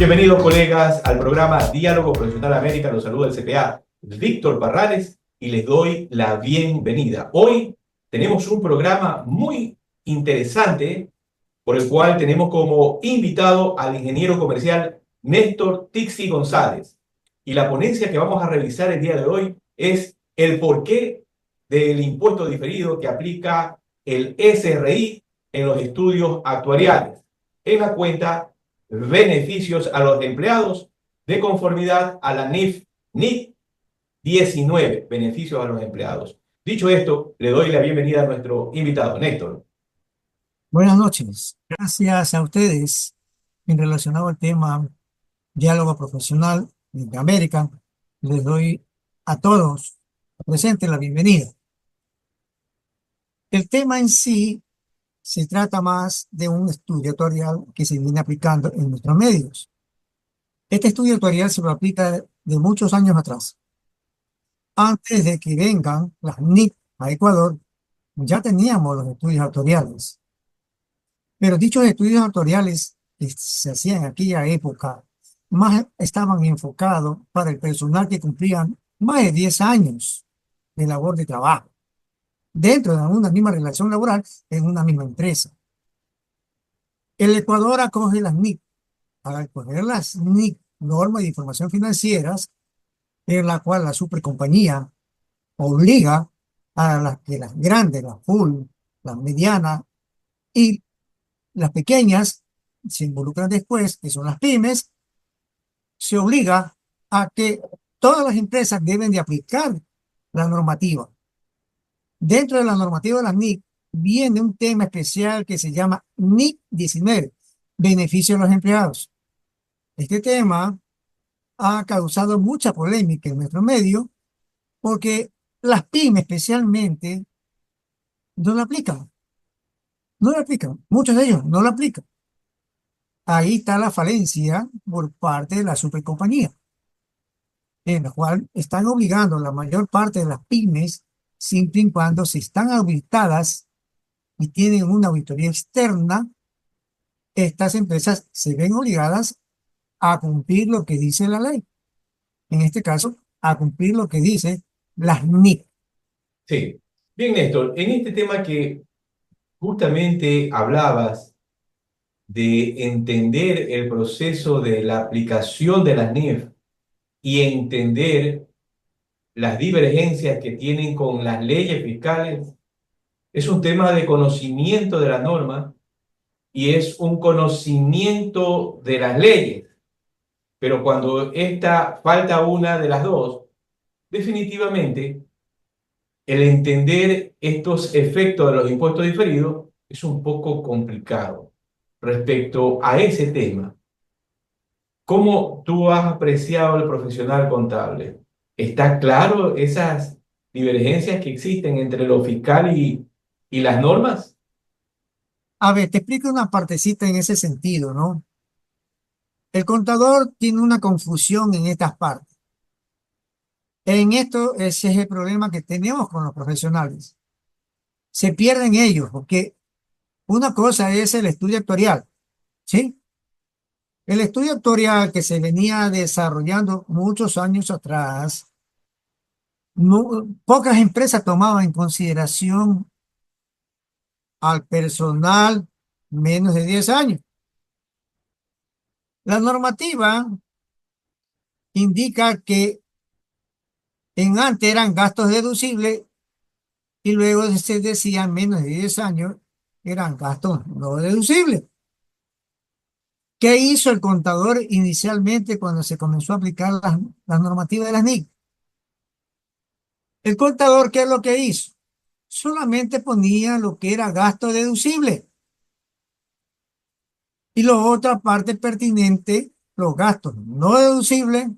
Bienvenidos, colegas, al programa Diálogo Profesional América. Los saluda el CPA Víctor Parrales y les doy la bienvenida. Hoy tenemos un programa muy interesante por el cual tenemos como invitado al ingeniero comercial Néstor Tixi González. Y la ponencia que vamos a revisar el día de hoy es el porqué del impuesto diferido que aplica el SRI en los estudios actuariales, en la cuenta beneficios a los empleados de conformidad a la NIF 19, beneficios a los empleados. Dicho esto, le doy la bienvenida a nuestro invitado, Néstor. Buenas noches. Gracias a ustedes en relacionado al tema diálogo profesional de América. Les doy a todos presentes la bienvenida. El tema en sí se trata más de un estudio actuarial que se viene aplicando en nuestros medios. Este estudio actuarial se lo aplica de muchos años atrás. Antes de que vengan las NIC a Ecuador, ya teníamos los estudios actuariales. Pero dichos estudios actuariales que se hacían en aquella época, más estaban enfocados para el personal que cumplían más de 10 años de labor de trabajo, dentro de una misma relación laboral en una misma empresa. El Ecuador acoge las NIC. Al acoger las NIC, normas de información financieras, en la cual la supercompañía obliga a que las grandes, las full, las medianas y las pequeñas se involucran después, que son las pymes, se obliga a que todas las empresas deben de aplicar la normativa. Dentro de la normativa de las NIC viene un tema especial que se llama NIC 19, beneficio a los empleados. Este tema ha causado mucha polémica en nuestro medio porque las pymes especialmente no la aplican, no la aplican, muchos de ellos no la aplican. Ahí está la falencia por parte de la supercompañía, en la cual están obligando a la mayor parte de las pymes, siempre y cuando si están auditadas y tienen una auditoría externa, estas empresas se ven obligadas a cumplir lo que dice la ley. En este caso, a cumplir lo que dice las NIC. Sí. Bien, Néstor, en este tema que justamente hablabas de entender el proceso de la aplicación de las NIF y entender las divergencias que tienen con las leyes fiscales, es un tema de conocimiento de la norma y es un conocimiento de las leyes. Pero cuando esta falta una de las dos, definitivamente el entender estos efectos de los impuestos diferidos es un poco complicado. Respecto a ese tema, ¿cómo tú has apreciado al profesional contable? ¿Está claro esas divergencias que existen entre lo fiscal y las normas? A ver, te explico una partecita en ese sentido, ¿no? El contador tiene una confusión en estas partes. En esto, ese es el problema que tenemos con los profesionales. Se pierden ellos, porque una cosa es el estudio actuarial, ¿sí? El estudio actuarial que se venía desarrollando muchos años atrás, pocas empresas tomaban en consideración al personal menos de 10 años. La normativa indica que en antes eran gastos deducibles y luego se decía menos de 10 años eran gastos no deducibles. ¿Qué hizo el contador inicialmente cuando se comenzó a aplicar las normativas de las NIC? El contador, ¿qué es lo que hizo? Solamente ponía lo que era gasto deducible y la otra parte pertinente, los gastos no deducibles,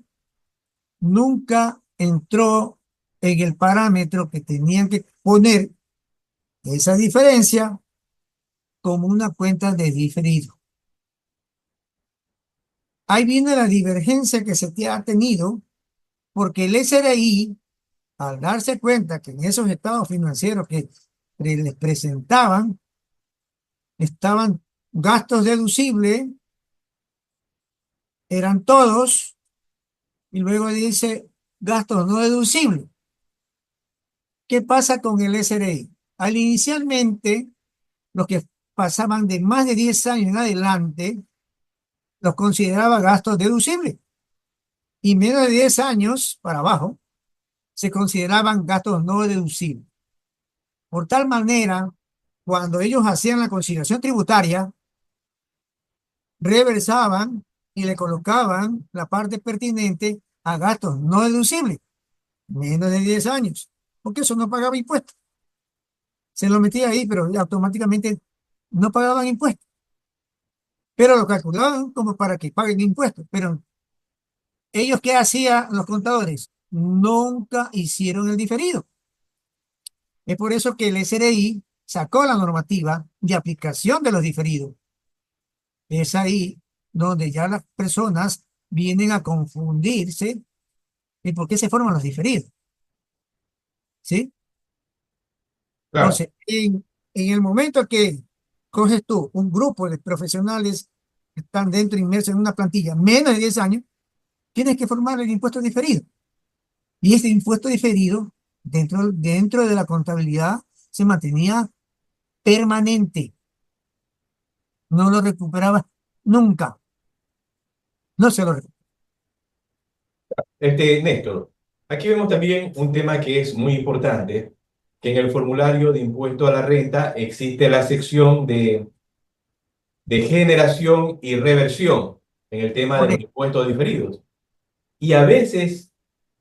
nunca entró en el parámetro que tenían que poner esa diferencia como una cuenta de diferido. Ahí viene la divergencia que se ha tenido porque el SRI, al darse cuenta que en esos estados financieros que les presentaban estaban gastos deducibles, eran todos, y luego dice gastos no deducibles. ¿Qué pasa con el SRI? Al inicialmente, los que pasaban de más de 10 años en adelante, los consideraba gastos deducibles, y menos de 10 años para abajo, se consideraban gastos no deducibles. Por tal manera, cuando ellos hacían la conciliación tributaria, reversaban y le colocaban la parte pertinente a gastos no deducibles, menos de 10 años, porque eso no pagaba impuestos. Se lo metía ahí, pero automáticamente no pagaban impuestos. Pero lo calculaban como para que paguen impuestos. Pero ellos, ¿qué hacían los contadores? Nunca hicieron el diferido. Es por eso que el SRI sacó la normativa de aplicación de los diferidos. Es ahí donde ya las personas vienen a confundirse de por qué se forman los diferidos. ¿Sí? Claro. Entonces, en el momento que coges tú un grupo de profesionales que están dentro, inmersos en una plantilla, menos de 10 años, tienes que formar el impuesto diferido. Y este impuesto diferido, dentro de la contabilidad, se mantenía permanente. No lo recuperaba nunca. No se lo recuperaba. Néstor, aquí vemos también un tema que es muy importante, que en el formulario de impuesto a la renta existe la sección de generación y reversión en el tema de los Correcto. impuestos diferidos. Y a veces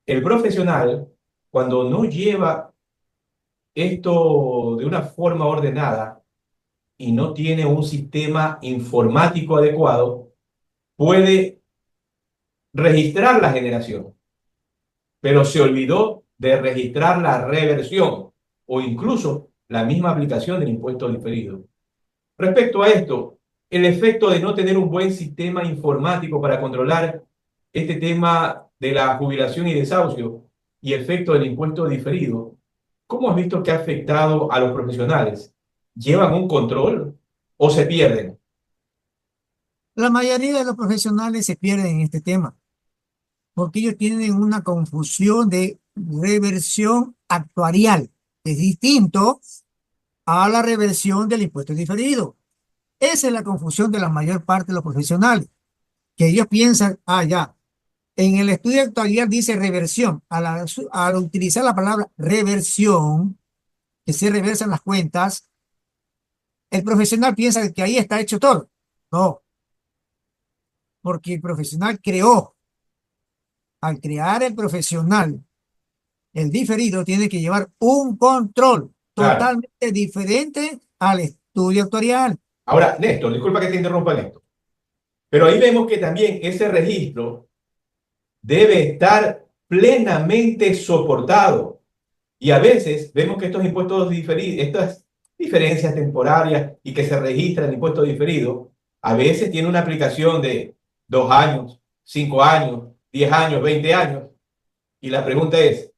el profesional, cuando no lleva esto de una forma ordenada y no tiene un sistema informático adecuado, puede registrar la generación, pero se olvidó de registrar la reversión o incluso la misma aplicación del impuesto diferido. Respecto a esto, el efecto de no tener un buen sistema informático para controlar este tema de la jubilación y desahucio y efecto del impuesto diferido, ¿cómo has visto que ha afectado a los profesionales? ¿Llevan un control o se pierden? La mayoría de los profesionales se pierden en este tema, porque ellos tienen una confusión de reversión actuarial. Es distinto a la reversión del impuesto diferido. Esa es la confusión de la mayor parte de los profesionales, que ellos piensan, ya, en el estudio actuarial dice reversión. Al utilizar la palabra reversión, que se reversan las cuentas, el profesional piensa que ahí está hecho todo. No, porque el profesional creó, al crear el profesional, el diferido tiene que llevar un control Claro. totalmente diferente al estudio actuarial. Ahora, Néstor, disculpa que te interrumpa, Néstor, pero ahí vemos que también ese registro debe estar plenamente soportado. Y a veces vemos que estos impuestos diferidos, estas diferencias temporarias y que se registra el impuesto diferido, a veces tiene una aplicación de 2 años, 5 años, 10 años, 20 años. Y la pregunta es,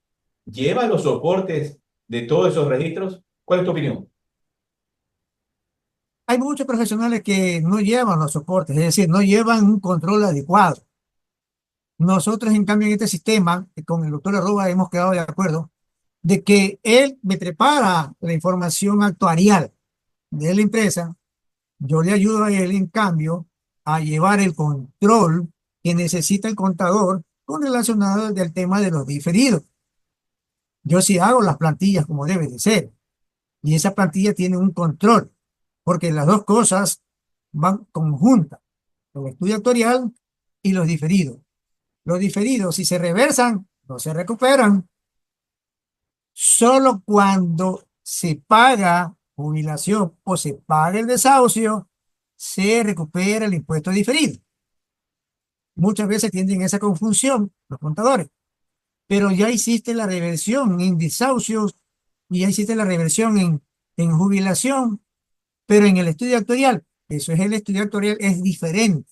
¿lleva los soportes de todos esos registros? ¿Cuál es tu opinión? Hay muchos profesionales que no llevan los soportes, es decir, no llevan un control adecuado. Nosotros, en cambio, en este sistema, con el doctor Arroba hemos quedado de acuerdo de que él me prepara la información actuarial de la empresa, yo le ayudo a él, en cambio, a llevar el control que necesita el contador con relacionado del tema de los diferidos. Yo sí hago las plantillas como debe de ser, y esa plantilla tiene un control, porque las dos cosas van conjuntas, el estudio actuarial y los diferidos. Los diferidos, si se reversan, no se recuperan. Solo cuando se paga jubilación o se paga el desahucio, se recupera el impuesto diferido. Muchas veces tienen esa confusión los contadores, pero ya hiciste la reversión en desahucios y ya hiciste la reversión en jubilación, pero en el estudio actuarial, eso es el estudio actuarial, es diferente.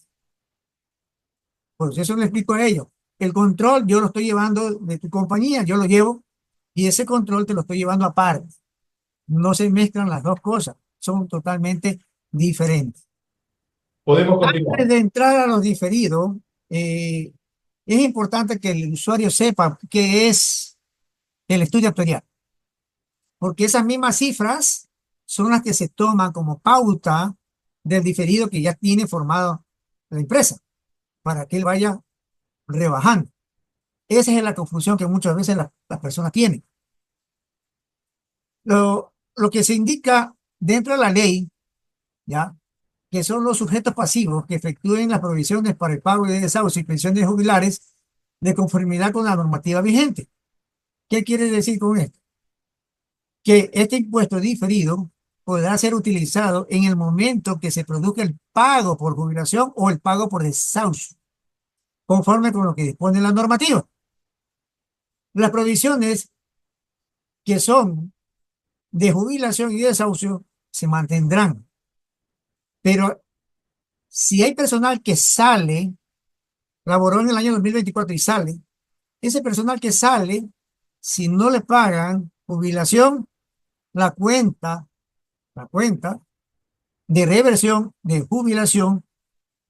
Por eso le explico a ellos. El control yo lo estoy llevando de tu compañía, yo lo llevo, y ese control te lo estoy llevando aparte. No se mezclan las dos cosas, son totalmente diferentes. Podemos Antes continuar. de entrar a los diferidos, eh, es importante que el usuario sepa qué es el estudio actuarial, porque esas mismas cifras son las que se toman como pauta del diferido que ya tiene formado la empresa, para que él vaya rebajando. Esa es la confusión que muchas veces las personas tienen. Lo que se indica dentro de la ley, ¿ya? Que son los sujetos pasivos que efectúen las provisiones para el pago de desahucio y pensiones jubilares de conformidad con la normativa vigente. ¿Qué quiere decir con esto? Que este impuesto diferido podrá ser utilizado en el momento que se produzca el pago por jubilación o el pago por desahucio, conforme con lo que dispone la normativa. Las provisiones que son de jubilación y desahucio se mantendrán, pero si hay personal que sale, laboró en el año 2024 y sale, ese personal que sale, si no le pagan jubilación, la cuenta, la cuenta de reversión de jubilación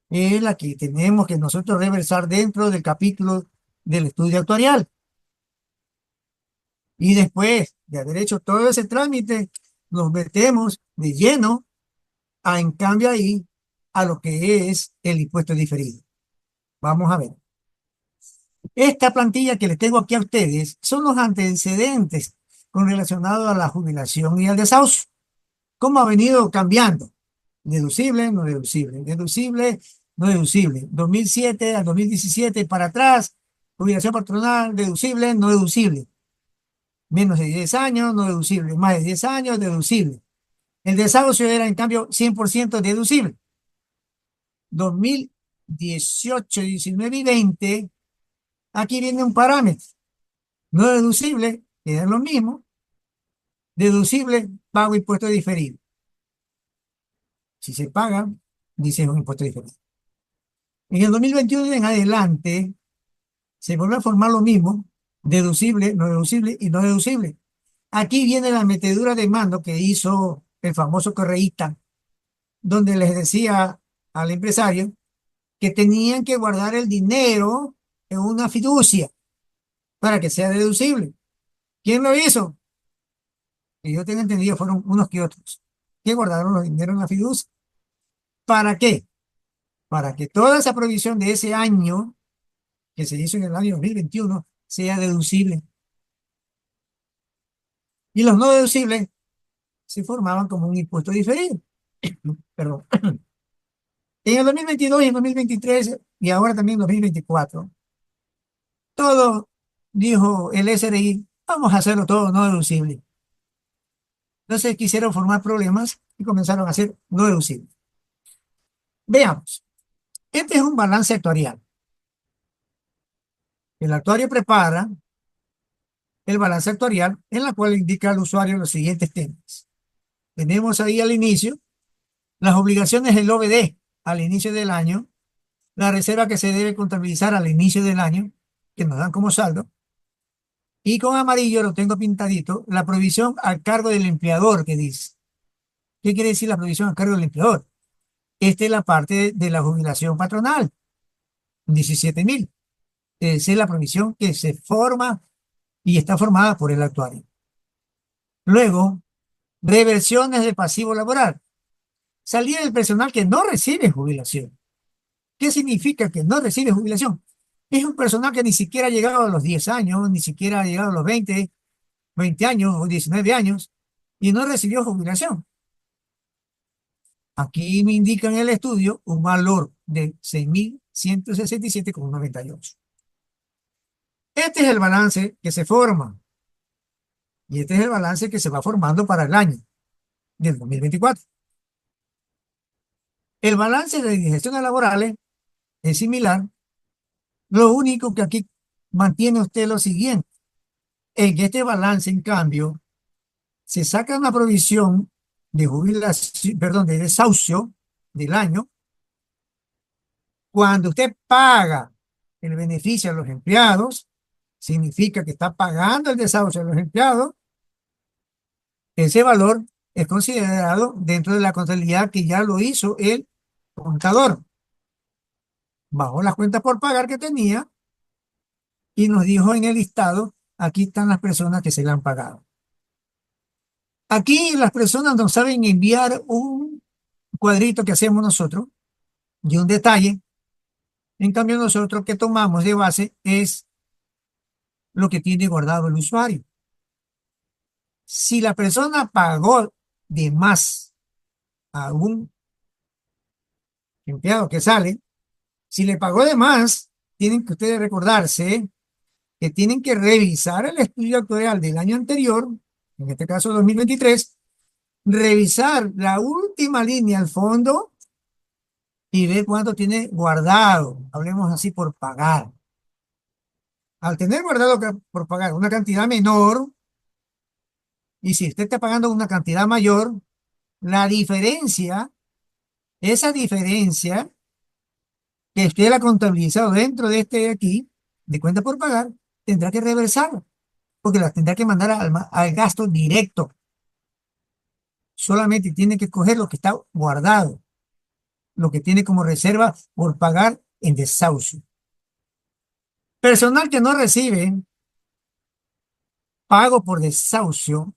es la que tenemos que nosotros reversar dentro del capítulo del estudio actuarial. Y después de haber hecho todo ese trámite, nos metemos de lleno en cambio ahí a lo que es el impuesto diferido. Vamos a ver. Esta plantilla que les tengo aquí a ustedes son los antecedentes con relacionado a la jubilación y al desahucio. ¿Cómo ha venido cambiando? Deducible, no deducible, deducible, no deducible. 2007 al 2017 para atrás, jubilación patronal, deducible, no deducible. Menos de 10 años, no deducible. Más de 10 años, deducible. El desahucio era, en cambio, 100% deducible. 2018, 19 y 20, aquí viene un parámetro. No deducible, queda lo mismo. Deducible, pago impuesto diferido. Si se paga, dice un impuesto diferido. En el 2021 en adelante, se vuelve a formar lo mismo, deducible, no deducible y no deducible. Aquí viene la metedura de mano que hizo el famoso correísta, donde les decía al empresario que tenían que guardar el dinero en una fiducia para que sea deducible. ¿Quién lo hizo? Que yo tengo entendido fueron unos que otros que guardaron los dineros en la fiducia. ¿Para qué? Para que toda esa provisión de ese año, que se hizo en el año 2021, sea deducible. Y los no deducibles se formaban como un impuesto diferido. Perdón. En el 2022 y en 2023 y ahora también en 2024, todo, dijo el SRI, vamos a hacerlo todo no deducible. Entonces quisieron formar problemas y comenzaron a hacer no deducible. Veamos, este es un balance actuarial. El actuario prepara el balance actuarial en la cual indica al usuario los siguientes temas. Tenemos ahí al inicio las obligaciones del OBD al inicio del año, la reserva que se debe contabilizar al inicio del año, que nos dan como saldo, y con amarillo lo tengo pintadito, la provisión a cargo del empleador que dice. ¿Qué quiere decir la provisión a cargo del empleador? Esta es la parte de la jubilación patronal, 17.000. Esa es la provisión que se forma y está formada por el actuario. Luego, reversiones de pasivo laboral. Salida del personal que no recibe jubilación. ¿Qué significa que no recibe jubilación? Es un personal que ni siquiera ha llegado a los 10 años, ni siquiera ha llegado a los 20 años o 19 años y no recibió jubilación. Aquí me indica en el estudio un valor de 6.167,98. Este es el balance que se forma y este es el balance que se va formando para el año del 2024. El balance de gestiones laborales es similar. Lo único que aquí mantiene usted lo siguiente. En este balance, en cambio, se saca una provisión de jubilación, perdón, de desahucio del año. Cuando usted paga el beneficio a los empleados, significa que está pagando el desahucio a los empleados. Ese valor es considerado dentro de la contabilidad que ya lo hizo el contador. bajó las cuentas por pagar que tenía y nos dijo en el listado, aquí están las personas que se le han pagado. Aquí las personas nos saben enviar un cuadrito que hacemos nosotros y un detalle. En cambio, nosotros que tomamos de base es lo que tiene guardado el usuario. Si la persona pagó de más a un empleado que sale, si le pagó de más, tienen que ustedes recordarse que tienen que revisar el estudio actuarial del año anterior, en este caso 2023, revisar la última línea al fondo y ver cuánto tiene guardado, hablemos así, por pagar. Al tener guardado por pagar una cantidad menor, y si usted está pagando una cantidad mayor, la diferencia, esa diferencia que usted la ha contabilizado dentro de este de aquí, de cuenta por pagar, tendrá que reversarla, porque la tendrá que mandar al gasto directo. Solamente tiene que escoger lo que está guardado, lo que tiene como reserva por pagar en desahucio. Personal que no recibe pago por desahucio,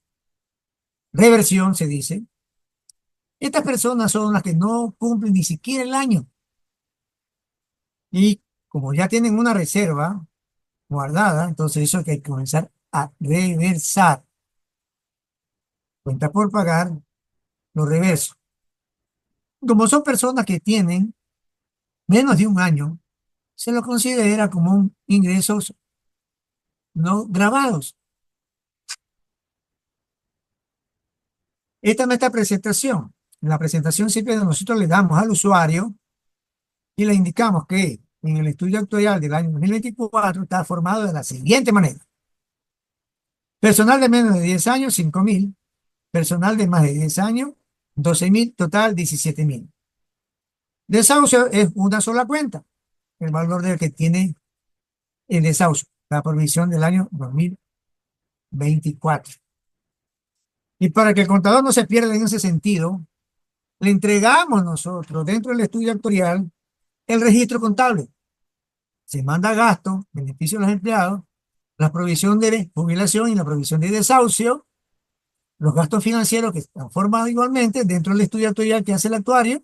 reversión se dice, estas personas son las que no cumplen ni siquiera el año. Y como ya tienen una reserva guardada, entonces eso hay que comenzar a reversar. Cuenta por pagar, lo reverso. Como son personas que tienen menos de un año, se lo considera como un ingresos no grabados. Esta es nuestra presentación. En la presentación siempre nosotros le damos al usuario y le indicamos que en el estudio actuarial del año 2024 está formado de la siguiente manera. Personal de menos de 10 años, 5.000. Personal de más de 10 años, 12.000. Total, 17.000. Desahucio es una sola cuenta, el valor del que tiene el desahucio, la provisión del año 2024. Y para que el contador no se pierda en ese sentido, le entregamos nosotros dentro del estudio actuarial el registro contable. Se manda gasto, beneficio de los empleados, la provisión de jubilación y la provisión de desahucio, los gastos financieros que están formados igualmente dentro del estudio actuarial que hace el actuario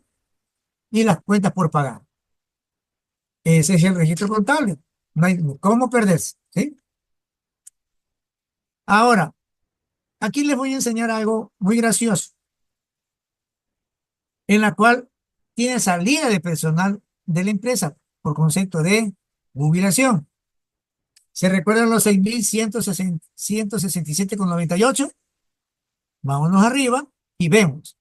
y las cuentas por pagar. Ese es el registro contable. No hay cómo perderse, ¿sí? Ahora, aquí les voy a enseñar algo muy gracioso, en la cual tiene salida de personal de la empresa por concepto de jubilación. ¿Se recuerdan los 6.167,98? Vámonos arriba y vemos.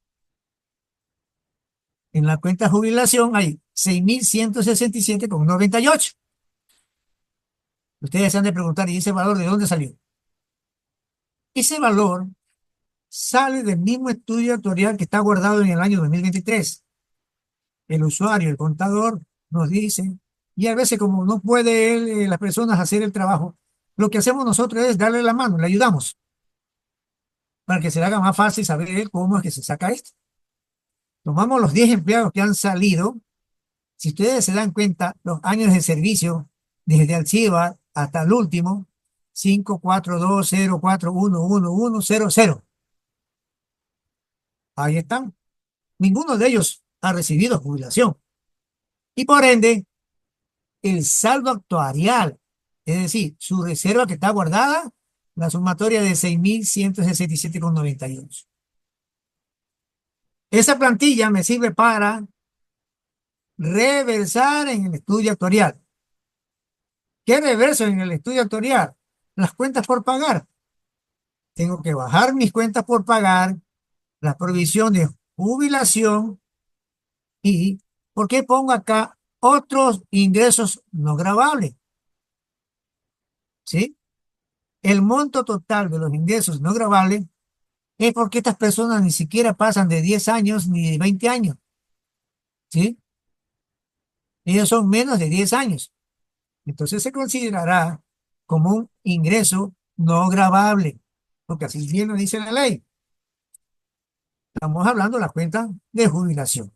En la cuenta de jubilación hay 6.167,98. Ustedes se han de preguntar, ¿y ese valor de dónde salió? Ese valor sale del mismo estudio actuarial que está guardado en el año 2023. El usuario, el contador, nos dice, y a veces como no puede él, las personas hacer el trabajo, lo que hacemos nosotros es darle la mano, le ayudamos, para que se le haga más fácil saber cómo es que se saca esto. Tomamos los 10 empleados que han salido. Si ustedes se dan cuenta, los años de servicio, desde Alciba hasta el último, 54204111100. Ahí están. Ninguno de ellos ha recibido jubilación. Y por ende, el saldo actuarial, es decir, su reserva que está guardada, la sumatoria de 6.167,98. Esa plantilla me sirve para reversar en el estudio actuarial. ¿Qué reverso en el estudio actuarial? Las cuentas por pagar. Tengo que bajar mis cuentas por pagar, la provisión de jubilación y, ¿por qué pongo acá otros ingresos no gravables? ¿Sí? El monto total de los ingresos no gravables es porque estas personas ni siquiera pasan de 10 años ni de 20 años. ¿Sí? Ellos son menos de 10 años. Entonces se considerará como un ingreso no gravable, porque así bien lo dice la ley. Estamos hablando de la cuenta de jubilación.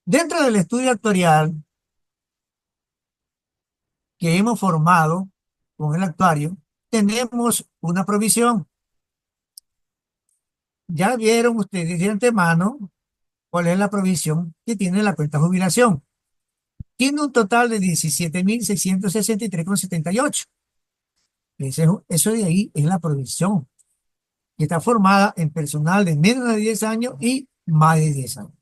Dentro del estudio actuarial, que hemos formado con el actuario, tenemos una provisión. Ya vieron ustedes de antemano cuál es la provisión que tiene la cuenta jubilación. Tiene un total de 17.663,78. Eso de ahí es la provisión, que está formada en personal de menos de 10 años y más de 10 años.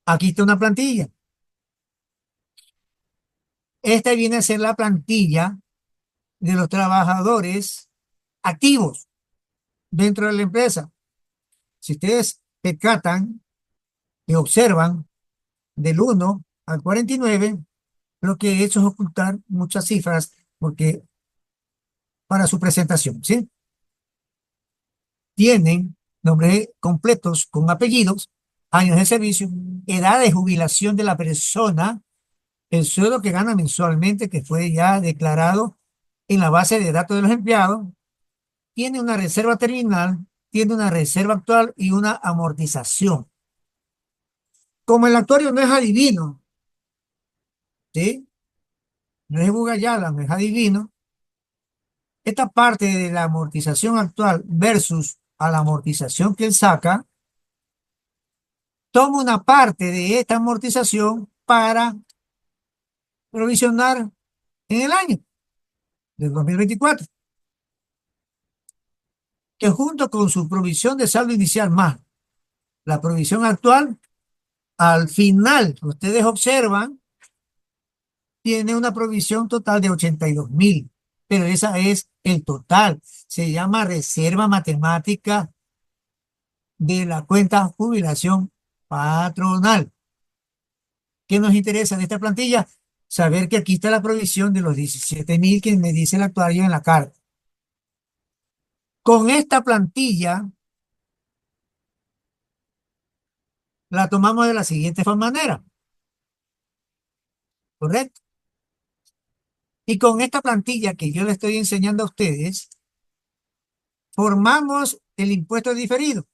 Aquí está una plantilla. Esta viene a ser la plantilla de los trabajadores activos dentro de la empresa. Si ustedes percatan y observan del 1 al 49, lo que he hecho es ocultar muchas cifras porque para su presentación, ¿sí? Tienen nombres completos con apellidos, años de servicio, edad de jubilación de la persona, el sueldo que gana mensualmente, que fue ya declarado en la base de datos de los empleados, tiene una reserva terminal, tiene una reserva actual y una amortización. Como el actuario no es adivino, ¿sí? No es Bugayala, no es adivino, esta parte de la amortización actual versus a la amortización que él saca, toma una parte de esta amortización para provisionar en el año del 2024, que junto con su provisión de saldo inicial más la provisión actual, al final, ustedes observan, tiene una provisión total de 82.000, pero esa es el total. Se llama reserva matemática de la cuenta jubilación patronal. ¿Qué nos interesa de esta plantilla? Saber que aquí está la provisión de los 17.000 que me dice el actuario en la carta. Con esta plantilla la tomamos de la siguiente manera, ¿correcto? Y con esta plantilla que yo le estoy enseñando a ustedes, formamos el impuesto diferido.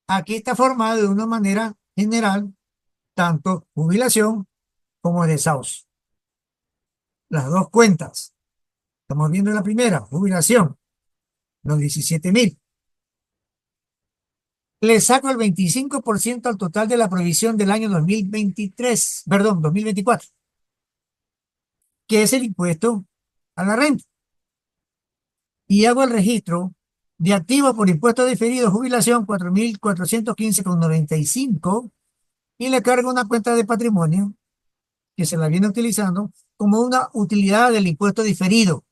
Aquí está formado de una manera general, tanto jubilación como desahucio. Las dos cuentas. Estamos viendo la primera, jubilación, los 17.000. Le saco el 25% al total de la provisión del año 2023, perdón, 2024, que es el impuesto a la renta. Y hago el registro de activo por impuesto diferido, jubilación 4.415,95 y le cargo una cuenta de patrimonio que se la viene utilizando como una utilidad del impuesto diferido.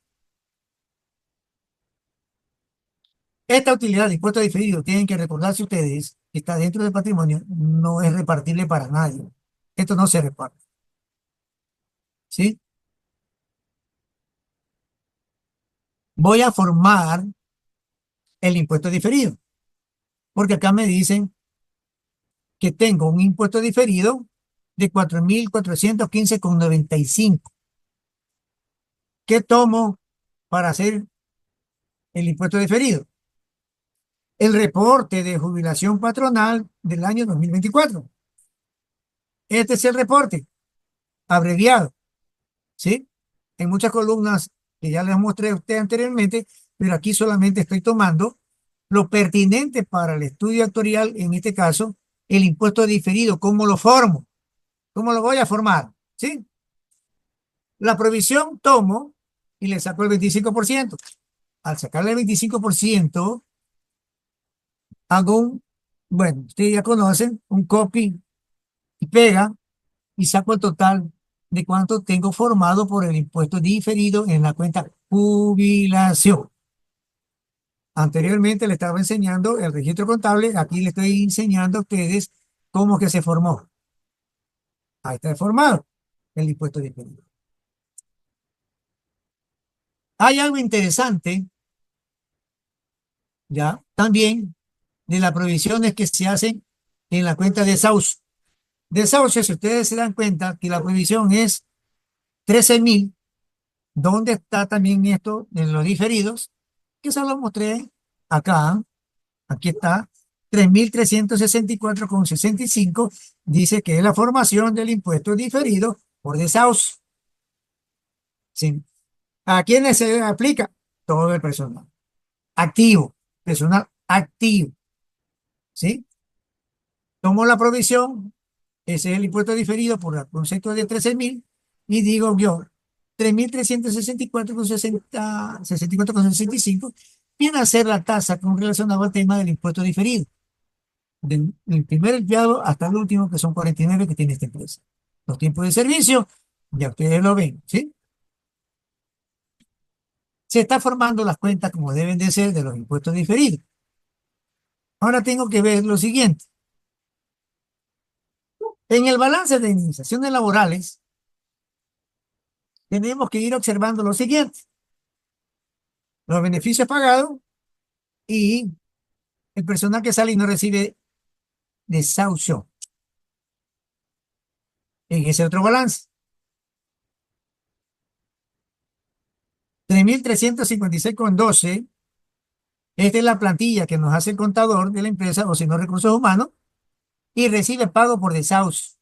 Esta utilidad de impuesto diferido, tienen que recordarse ustedes, que está dentro del patrimonio, no es repartible para nadie. Esto no se reparte. ¿Sí? Voy a formar el impuesto diferido, porque acá me dicen que tengo un impuesto diferido de 4.415,95. ¿Qué tomo para hacer el impuesto diferido? El reporte de jubilación patronal del año 2024. Este es el reporte abreviado, ¿sí? En muchas columnas que ya les mostré a usted anteriormente, pero aquí solamente estoy tomando lo pertinente para el estudio actuarial, en este caso, el impuesto diferido, ¿cómo lo formo? ¿Cómo lo voy a formar? ¿Sí? La provisión tomo y le saco el 25%. Al sacarle el 25%, hago bueno, ustedes ya conocen, un copy y pega y saco el total de cuánto tengo formado por el impuesto diferido en la cuenta jubilación. Anteriormente le estaba enseñando el registro contable, aquí le estoy enseñando a ustedes cómo que se formó. Ahí está formado el impuesto diferido. Hay algo interesante, ya, también de las provisiones que se hacen en la cuenta de desahucio. Desahucio, si ustedes se dan cuenta que la provisión es 13.000, ¿dónde está también esto de los diferidos? Que se lo mostré acá, aquí está, 3.364,65 dice que es la formación del impuesto diferido por desahucio. ¿Sí? ¿A quiénes se aplica? Todo el personal activo, personal activo. ¿Sí? Tomo la provisión, ese es el impuesto diferido por el concepto de 13.000, y digo yo, 3.364,65 viene a ser la tasa con relación al tema del impuesto diferido, del primer empleado hasta el último, que son 49 que tiene esta empresa. Los tiempos de servicio, ya ustedes lo ven, ¿sí? Se está formando las cuentas como deben de ser de los impuestos diferidos. Ahora tengo que ver lo siguiente. En el balance de indemnizaciones laborales, tenemos que ir observando lo siguiente: los beneficios pagados y el personal que sale y no recibe desahucio en ese otro balance. 3.356,12. Esta es la plantilla que nos hace el contador de la empresa, o si no, recursos humanos, y recibe pago por desahucio.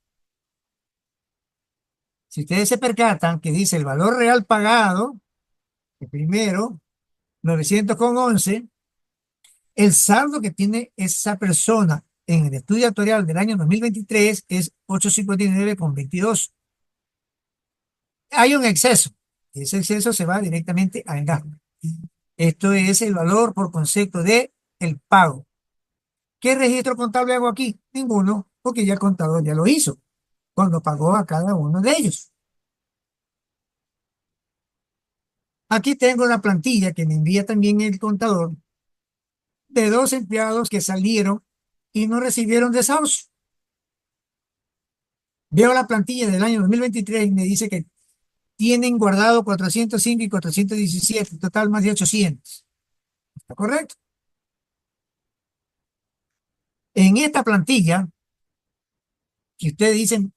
Si ustedes se percatan que dice el valor real pagado, el primero, 900,11, el saldo que tiene esa persona en el estudio actuarial del año 2023 es 859,22. Hay un exceso. Ese exceso se va directamente al gasto. Esto es el valor por concepto de el pago. ¿Qué registro contable hago aquí? Ninguno, porque ya el contador ya lo hizo cuando pagó a cada uno de ellos. Aquí tengo la plantilla que me envía también el contador de 2 empleados que salieron y no recibieron desahucio. Veo la plantilla del año 2023 y me dice que tienen guardado 405 y 417, total más de 800. ¿Está correcto? En esta plantilla, que ustedes dicen,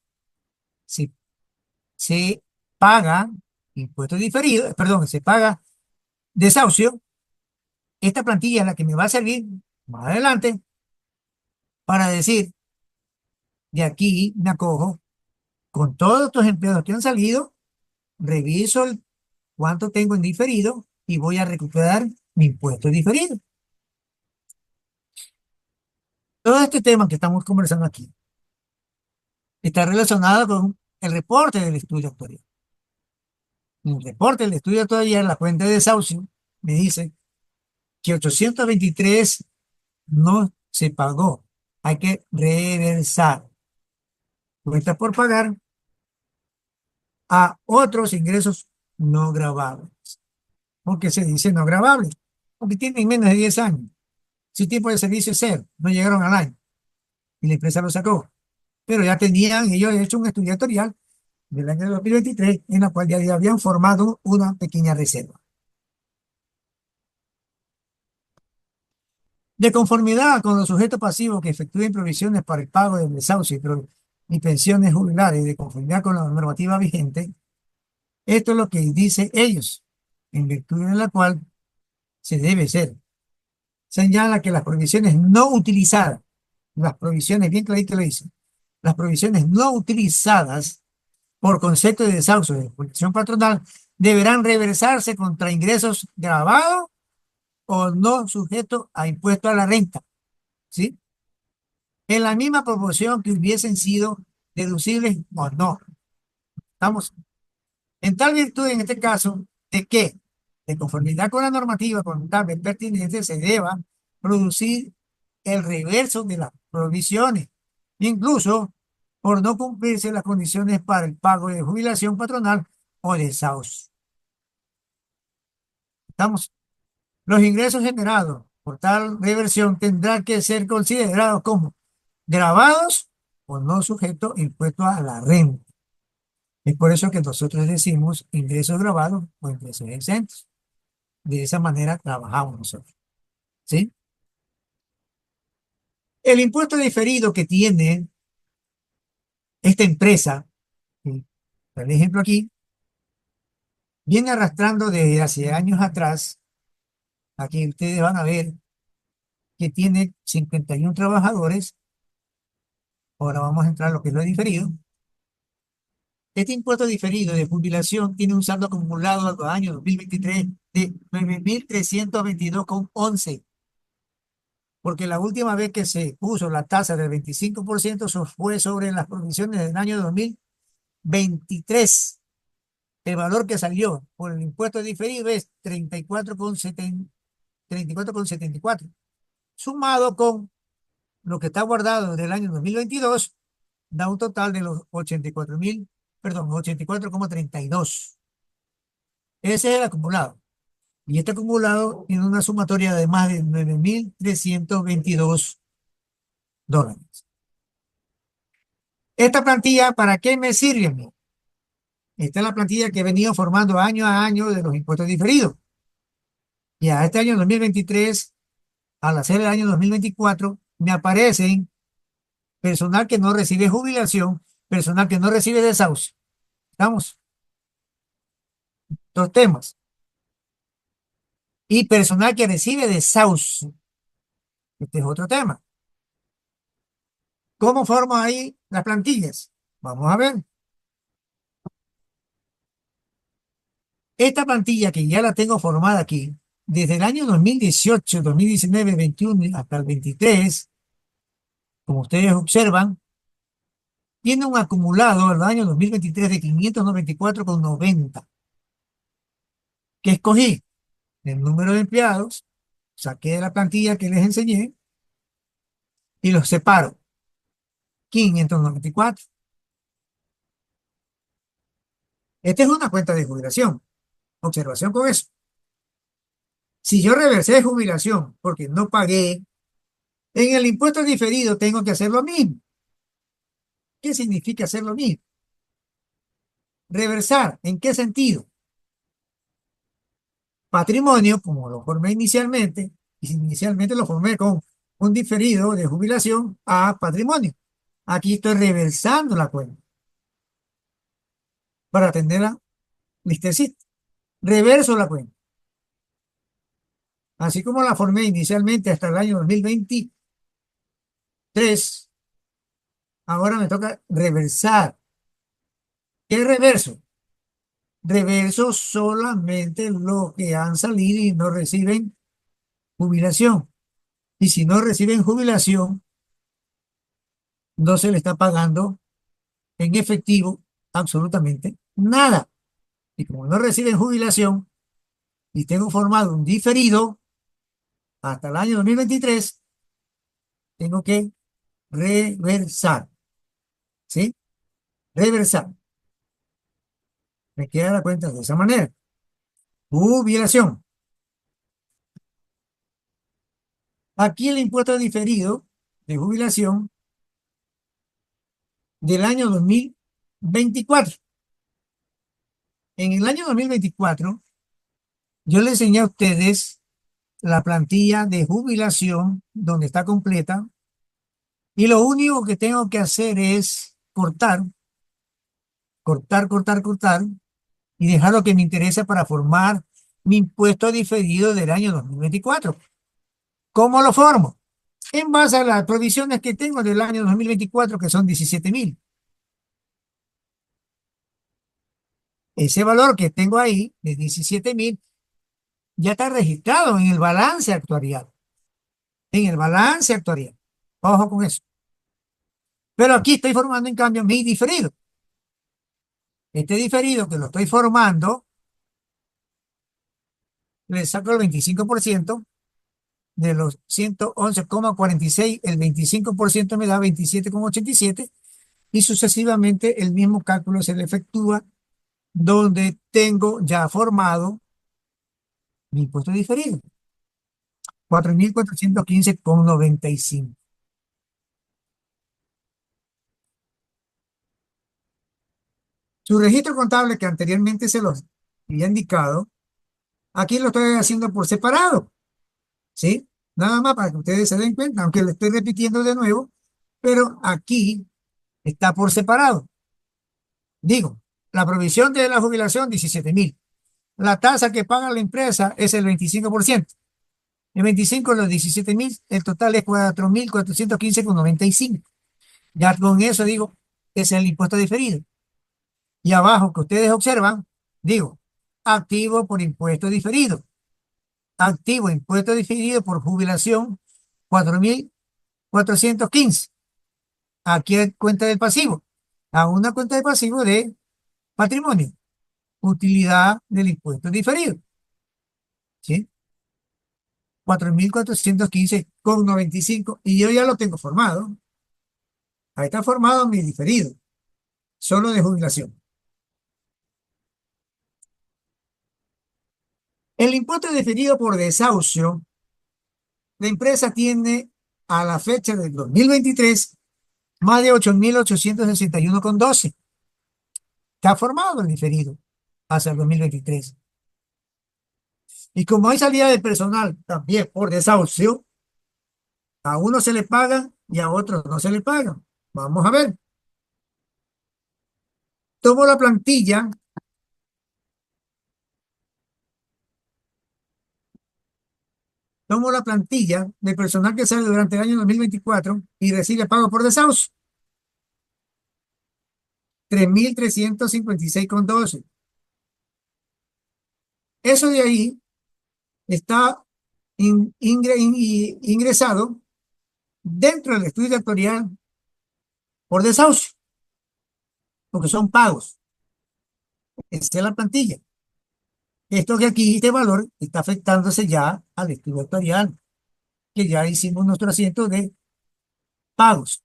se paga impuestos diferidos, perdón, se paga desahucio, esta plantilla es la que me va a servir más adelante para decir, de aquí me acojo con todos estos empleados que han salido, reviso cuánto tengo en diferido y voy a recuperar mi impuesto diferido. Todo este tema que estamos conversando aquí está relacionado con el reporte del estudio actuarial. En el reporte del estudio actuarial, la cuenta de desahucio me dice que 823 no se pagó. Hay que reversar cuentas por pagar a otros ingresos no gravables. ¿Por qué se dice no gravables? Porque tienen menos de 10 años. Su tiempo de servicio es cero, no llegaron al año y la empresa lo sacó. Pero ya tenían ellos hecho un estudio actuarial del año 2023 en la cual ya habían formado una pequeña reserva. De conformidad con los sujetos pasivos que efectúen provisiones para el pago del desahucio y pensiones jubilares, de conformidad con la normativa vigente, esto es lo que dice ellos, en virtud de la cual se debe ser. Señala que las provisiones no utilizadas, las provisiones, bien clarito lo dice, las provisiones no utilizadas por concepto de desahucio de jubilación patronal deberán reversarse contra ingresos grabados o no sujetos a impuesto a la renta, ¿sí? En la misma proporción que hubiesen sido deducibles o no. Estamos en tal virtud, en este caso, de que, de conformidad con la normativa contable pertinente, se deba producir el reverso de las provisiones, incluso por no cumplirse las condiciones para el pago de jubilación patronal o desahucio. Estamos. Los ingresos generados por tal reversión tendrán que ser considerados como gravados o no sujetos a impuestos a la renta. Es por eso que nosotros decimos ingresos grabados o ingresos exentos. De esa manera trabajamos nosotros. ¿Sí? El impuesto diferido que tiene esta empresa, por ejemplo aquí, viene arrastrando desde hace años atrás. Aquí ustedes van a ver que tiene 51 trabajadores. Ahora vamos a entrar a lo que es lo diferido. Este impuesto diferido de jubilación tiene un saldo acumulado a los años 2023 de 9.322,11, porque la última vez que se puso la tasa del 25% eso fue sobre las provisiones del año 2023. El valor que salió por el impuesto diferido es 34,74, sumado con lo que está guardado del año 2022, da un total de los 84.000, perdón, 84,32. Ese es el acumulado. Y este acumulado tiene una sumatoria de más de $9.322. Esta plantilla, ¿para qué me sirve a mí? Esta es la plantilla que he venido formando año a año de los impuestos diferidos. Y a este año 2023, al hacer el año 2024, me aparecen personal que no recibe jubilación, personal que no recibe desahucio. ¿Estamos? Dos temas. Y personal que recibe desahucio. Este es otro tema. ¿Cómo formo ahí las plantillas? Vamos a ver. Esta plantilla que ya la tengo formada aquí, desde el año 2018, 2019, 21 hasta el 23, como ustedes observan, tiene un acumulado al año 2023 de 594,90, que escogí el número de empleados, saqué de la plantilla que les enseñé y los separo. 594. Esta es una cuenta de jubilación. Observación con eso. Si yo reversé jubilación porque no pagué, en el impuesto diferido tengo que hacer lo mismo. ¿Qué significa hacer lo mismo? Reversar, ¿en qué sentido? Patrimonio, como lo formé inicialmente, y inicialmente lo formé con un diferido de jubilación a patrimonio. Aquí estoy reversando la cuenta para tenerla listecita. Reverso la cuenta. Así como la formé inicialmente hasta el año 2023, ahora me toca reversar. ¿Qué reverso? Reverso solamente lo que han salido y no reciben jubilación. Y si no reciben jubilación, no se le está pagando en efectivo absolutamente nada. Y como no reciben jubilación y tengo formado un diferido hasta el año 2023, tengo que reversar. ¿Sí? Reversar. Me queda la cuenta de esa manera. Jubilación. Aquí el impuesto diferido de jubilación del año 2024. En el año 2024, yo le enseñé a ustedes la plantilla de jubilación donde está completa y lo único que tengo que hacer es cortar, cortar, cortar, cortar y dejar lo que me interesa para formar mi impuesto diferido del año 2024. ¿Cómo lo formo? En base a las provisiones que tengo del año 2024, que son 17.000. Ese valor que tengo ahí, de 17.000, ya está registrado en el balance actuarial. En el balance actuarial. Ojo con eso. Pero aquí estoy formando, en cambio, mi diferido. Este diferido que lo estoy formando, le saco el 25% de los 111,46, el 25% me da 27,87 y sucesivamente el mismo cálculo se le efectúa donde tengo ya formado mi impuesto diferido, 4.415,95. Su registro contable que anteriormente se los había indicado, aquí lo estoy haciendo por separado, ¿sí? Nada más para que ustedes se den cuenta, aunque lo estoy repitiendo de nuevo, pero aquí está por separado. Digo, la provisión de la jubilación, 17.000. La tasa que paga la empresa es el 25%. El 25 los 17.000, el total es 4.415,95. Ya con eso digo, ese es el impuesto diferido. Y abajo que ustedes observan, digo, activo por impuesto diferido. Activo impuesto diferido por jubilación, 4.415. Aquí hay cuenta del pasivo. A una cuenta de pasivo de patrimonio. Utilidad del impuesto diferido. ¿Sí? 4.415,95. Y yo ya lo tengo formado. Ahí está formado mi diferido. Solo de jubilación. El impuesto diferido por desahucio, la empresa tiene a la fecha del 2023 más de 8.861,12. Está formado el diferido hacia el 2023. Y como hay salida de personal también por desahucio, a unos se le pagan y a otros no se le pagan. Vamos a ver. Tomo la plantilla, tomo la plantilla del personal que sale durante el año 2024 y recibe pago por desahucio. 3.356,12. Eso de ahí está ingresado dentro del estudio actuarial por desahucio, porque son pagos. Esa es la plantilla. Esto que aquí, este valor, está afectándose ya al estudio actuarial, que ya hicimos nuestro asiento de pagos.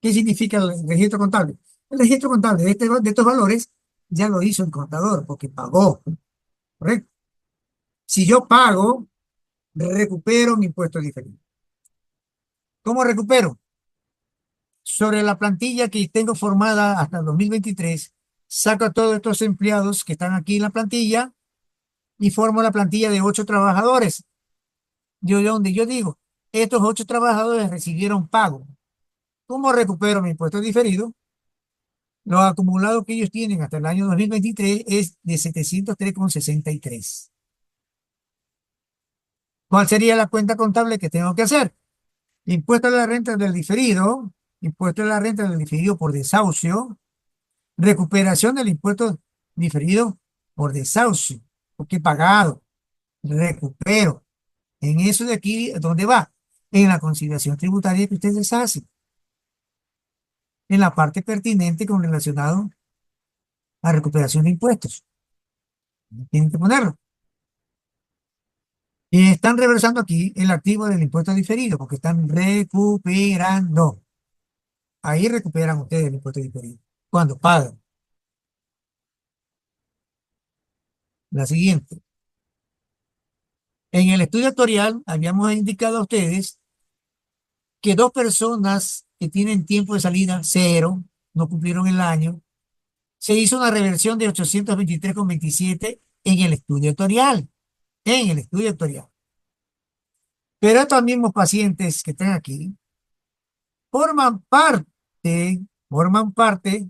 ¿Qué significa el registro contable? El registro contable de estos valores ya lo hizo el contador, porque pagó, ¿correcto? Si yo pago, recupero mi impuesto diferido. ¿Cómo recupero? Sobre la plantilla que tengo formada hasta el 2023, saco a todos estos empleados que están aquí en la plantilla y formo la plantilla de 8 trabajadores. Donde yo digo, estos 8 trabajadores recibieron pago. ¿Cómo recupero mi impuesto diferido? Los acumulados que ellos tienen hasta el año 2023 es de 703,63. ¿Cuál sería la cuenta contable que tengo que hacer? Impuesto a la renta del diferido, impuesto a la renta del diferido por desahucio, recuperación del impuesto diferido por desahucio, porque he pagado, recupero. En eso de aquí, ¿dónde va? En la conciliación tributaria que ustedes hacen, en la parte pertinente con relacionado a recuperación de impuestos. Tienen que ponerlo. Y están reversando aquí el activo del impuesto diferido, porque están recuperando. Ahí recuperan ustedes el impuesto diferido. Cuando pagan. La siguiente. En el estudio actuarial habíamos indicado a ustedes que 2 personas que tienen tiempo de salida cero, no cumplieron el año, se hizo una reversión de 823,27 en el estudio actuarial. En el estudio actuarial. Pero estos mismos pacientes que están aquí forman parte, forman parte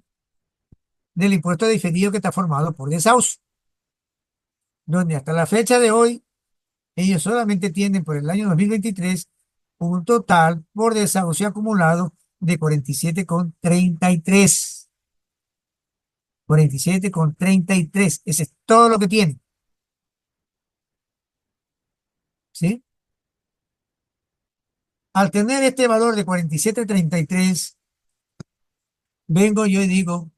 del impuesto diferido que está formado por desahucio, donde hasta la fecha de hoy ellos solamente tienen por el año 2023 un total por desahucio acumulado de 47,33. 47,33. Ese es todo lo que tienen. ¿Sí? Al tener este valor de 47,33, vengo yo y digo,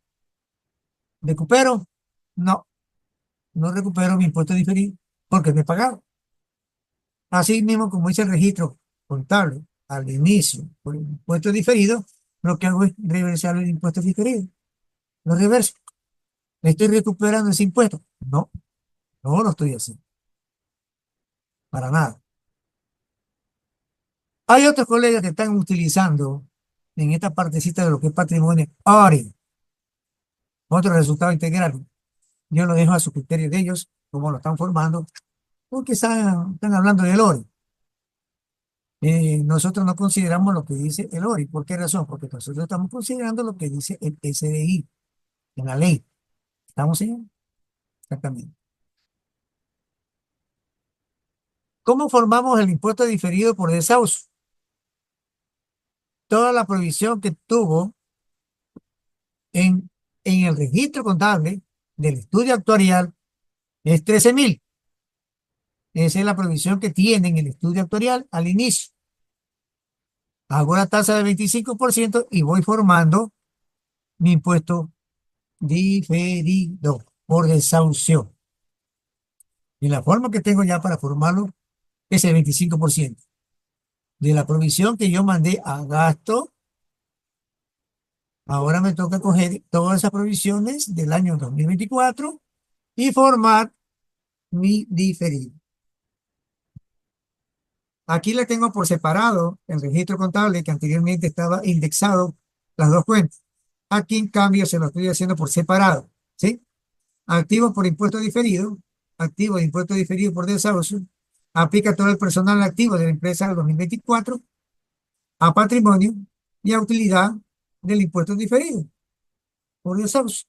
¿recupero? No, no recupero mi impuesto diferido porque me he pagado. Así mismo, como dice el registro contable al inicio por el impuesto diferido, lo que hago es reversar el impuesto diferido. Lo reverso. ¿Estoy recuperando ese impuesto? No, no lo estoy haciendo. Para nada. Hay otros colegas que están utilizando en esta partecita de lo que es patrimonio ORI, otro resultado integral. Yo lo dejo a su criterio de ellos, como lo están formando, porque están hablando del ORI. Nosotros no consideramos lo que dice el ORI. ¿Por qué razón? Porque nosotros estamos considerando lo que dice el SDI en la ley. ¿Estamos en? Exactamente. ¿Cómo formamos el impuesto diferido por desahucio? Toda la provisión que tuvo en, en el registro contable del estudio actuarial es 13.000. Esa es la provisión que tiene en el estudio actuarial al inicio. Hago la tasa de 25% y voy formando mi impuesto diferido por desahucio. Y la forma que tengo ya para formarlo es el 25% de la provisión que yo mandé a gasto. Ahora me toca coger todas esas provisiones del año 2024 y formar mi diferido. Aquí le tengo por separado el registro contable que anteriormente estaba indexado las dos cuentas. Aquí en cambio se lo estoy haciendo por separado, ¿sí? Activos por impuesto diferido, activo de impuesto diferido por desahucio, aplica todo el personal activo de la empresa del 2024 a patrimonio y a utilidad del impuesto diferido por desahucio,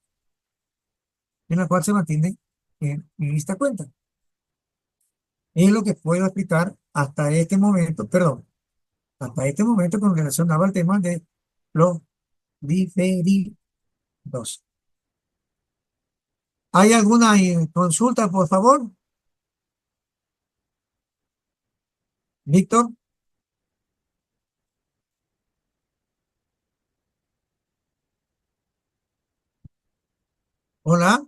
en la cual se mantiene en esta cuenta. Es lo que puedo explicar hasta este momento, perdón, hasta este momento con relación al tema de los diferidos. ¿Hay alguna consulta, por favor? Víctor, hola.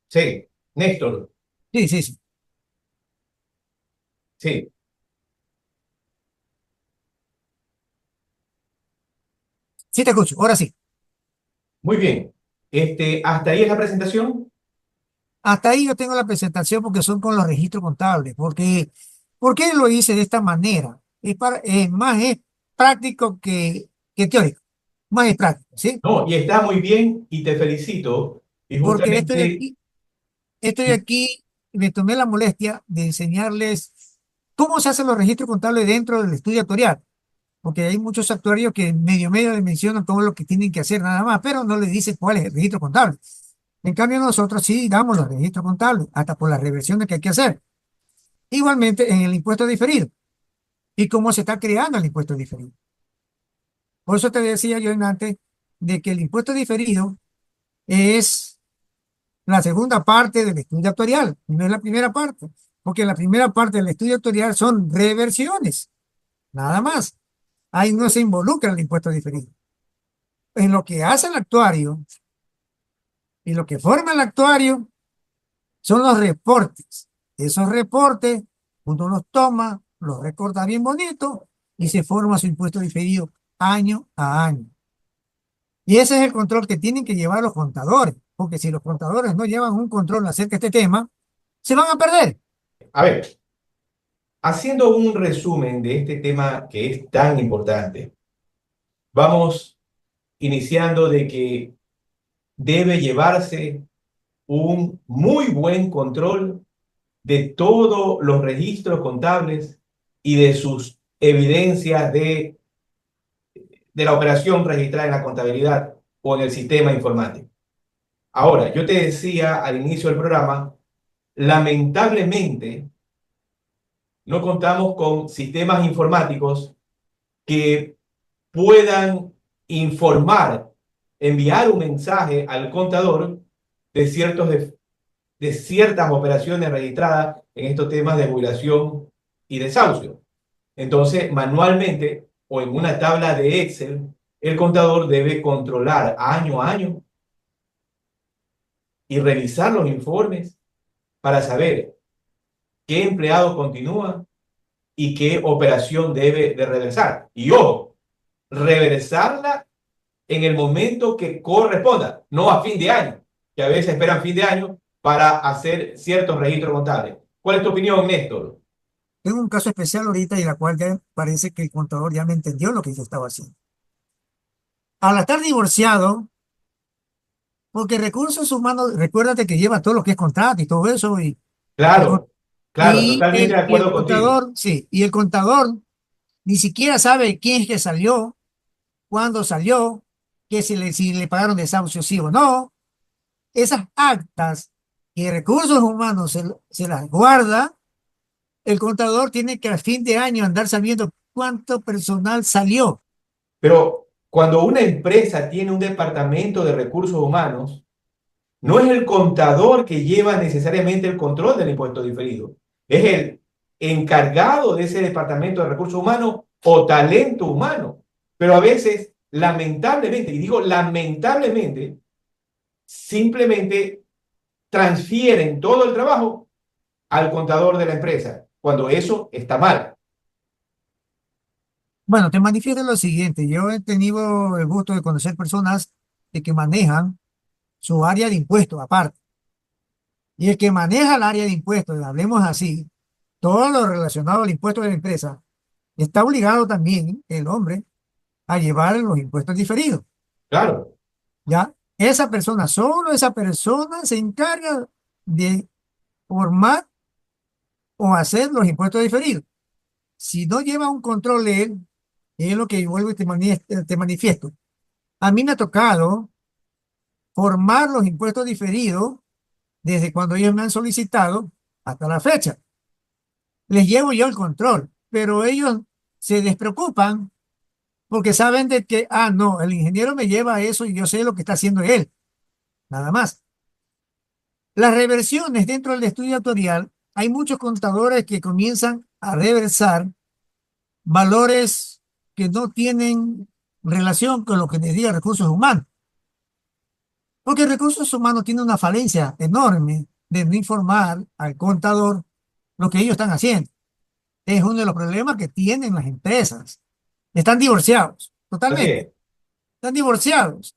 Sí, Néstor, Sí, sí, sí. sí, Sí te escucho, ahora sí. muy bien. Hasta ahí es la presentación. Hasta ahí yo tengo la presentación porque son con los registros contables. ¿Por qué lo hice de esta manera? Más es práctico que teórico. Más es práctico, ¿sí? No, y está muy bien y te felicito. Y Porque justamente, estoy aquí y me tomé la molestia de enseñarles cómo se hacen los registros contables dentro del estudio actuarial. Porque hay muchos actuarios que medio les mencionan todo lo que tienen que hacer nada más, pero no les dicen cuál es el registro contable. En cambio, nosotros sí damos los registros contables, hasta por las reversiones que hay que hacer. Igualmente en el impuesto diferido y cómo se está creando el impuesto diferido. Por eso te decía yo antes de que el impuesto diferido es la segunda parte del estudio actuarial, no es la primera parte, porque la primera parte del estudio actuarial son reversiones, nada más. Ahí no se involucra el impuesto diferido. En lo que hace el actuario y lo que forma el actuario son los reportes. Esos reportes uno los toma, los recorta bien bonito y se forma su impuesto diferido año a año. Y ese es el control que tienen que llevar los contadores, porque si los contadores no llevan un control acerca de este tema, se van a perder. a ver, haciendo un resumen de este tema que es tan importante, vamos iniciando de que debe llevarse un muy buen control de todos los registros contables y de sus evidencias de la operación registrada en la contabilidad o en el sistema informático. Ahora, yo te decía al inicio del programa, lamentablemente no contamos con sistemas informáticos que puedan informar, enviar un mensaje al contador de de ciertas operaciones registradas en estos temas de jubilación y desahucio. Entonces, manualmente o en una tabla de Excel, el contador debe controlar año a año y revisar los informes para saber qué empleado continúa y qué operación debe de reversar. Y ojo, reversarla en el momento que corresponda, no a fin de año, que a veces esperan fin de año para hacer ciertos registros contables. ¿Cuál es tu opinión, Néstor? Tengo un caso especial ahorita y la cual ya parece que el contador ya me entendió lo que yo estaba haciendo. Al estar divorciado, porque recursos humanos, recuérdate que lleva todo lo que es contrato y todo eso, el, con- Claro, claro, totalmente de y el acuerdo contigo. contador, sí, y el contador ni siquiera sabe quién es que salió, cuándo salió, si le pagaron desahucio sí o no. Esas actas y recursos humanos se las guarda, el contador tiene que a fin de año andar sabiendo cuánto personal salió. Pero cuando una empresa tiene un departamento de recursos humanos, no es el contador que lleva necesariamente el control del impuesto diferido, es el encargado de ese departamento de recursos humanos o talento humano. Pero a veces, lamentablemente, y digo lamentablemente, simplemente transfieren todo el trabajo al contador de la empresa, cuando eso está mal. Bueno, te manifiesto lo siguiente. Yo he tenido el gusto de conocer personas de que manejan su área de impuestos aparte. Y el que maneja el área de impuestos, hablemos así, todo lo relacionado al impuesto de la empresa, está obligado también el hombre a llevar los impuestos diferidos. Claro, ¿Ya? Esa persona, solo esa persona se encarga de formar o hacer los impuestos diferidos. Si no lleva un control de él, es lo que vuelvo y te manifiesto. A mí me ha tocado formar los impuestos diferidos desde cuando ellos me han solicitado hasta la fecha. Les llevo yo el control, pero ellos se despreocupan porque saben de que, ah, no, el ingeniero me lleva eso y yo sé lo que está haciendo él, nada más. Las reversiones dentro del estudio actuarial, hay muchos contadores que comienzan a reversar valores que no tienen relación con lo que les diga recursos humanos. Porque recursos humanos tiene una falencia enorme de no informar al contador lo que ellos están haciendo. Es uno de los problemas que tienen las empresas. Están divorciados, así totalmente. es. Están divorciados.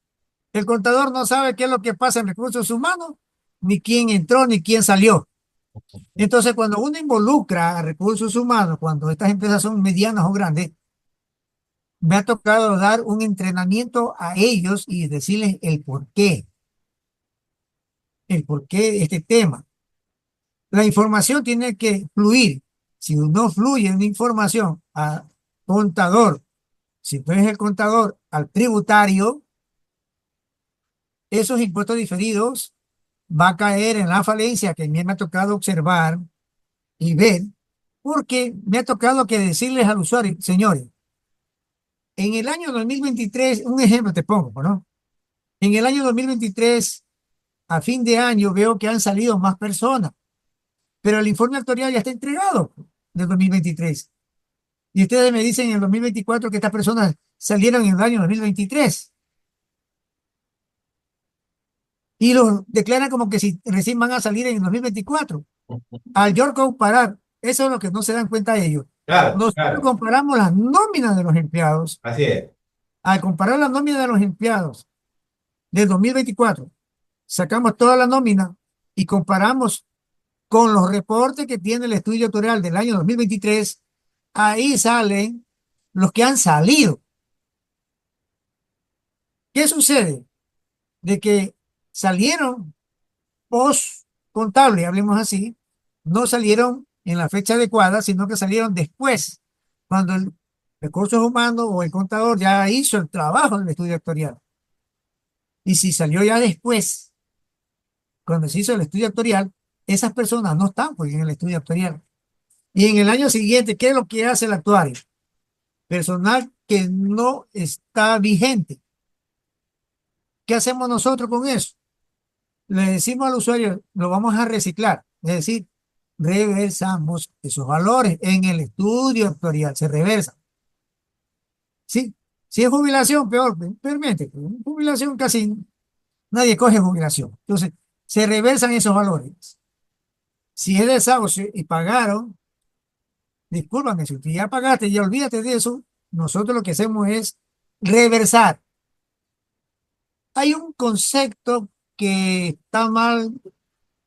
El contador no sabe qué es lo que pasa en recursos humanos, ni quién entró, ni quién salió. Entonces, cuando uno involucra a recursos humanos, cuando estas empresas son medianas o grandes, me ha tocado dar un entrenamiento a ellos y decirles el porqué de este tema. La información tiene que fluir. Si no fluye una información al contador, si no es el contador al tributario, esos impuestos diferidos va a caer en la falencia que a mí me ha tocado observar y ver, porque me ha tocado que decirles al usuario, señores, en el año 2023, un ejemplo te pongo, ¿no? En el año 2023, a fin de año, veo que han salido más personas, pero el informe actuarial ya está entregado del 2023. Y ustedes me dicen en el 2024 que estas personas salieron en el año 2023 y los declaran como que si recién van a salir en el 2024. Al yo comparar, eso es lo que no se dan cuenta ellos. Claro, Nosotros claro, comparamos las nóminas de los empleados. así es. Al comparar las nóminas de los empleados del 2024, sacamos toda la nómina y comparamos con los reportes que tiene el estudio actuarial del año 2023. Ahí salen los que han salido. ¿Qué sucede? De que salieron post contable, hablemos así, no salieron en la fecha adecuada, sino que salieron después, cuando el recursos humanos o el contador ya hizo el trabajo del estudio actuarial. Y si salió ya después, cuando se hizo el estudio actuarial, esas personas no están pues en el estudio actuarial. Y en el año siguiente, ¿qué es lo que hace el actuario? Personal que no está vigente. ¿Qué hacemos nosotros con eso? Le decimos al usuario, lo vamos a reciclar, es decir, reversamos esos valores en el estudio actuarial, se reversa. Sí, si es jubilación, peor, permite, jubilación casi nadie coge jubilación. Entonces, se reversan esos valores. Si es desahucio y pagaron, discúlpame, si usted ya pagaste, ya olvídate de eso, nosotros lo que hacemos es reversar. Hay un concepto que está mal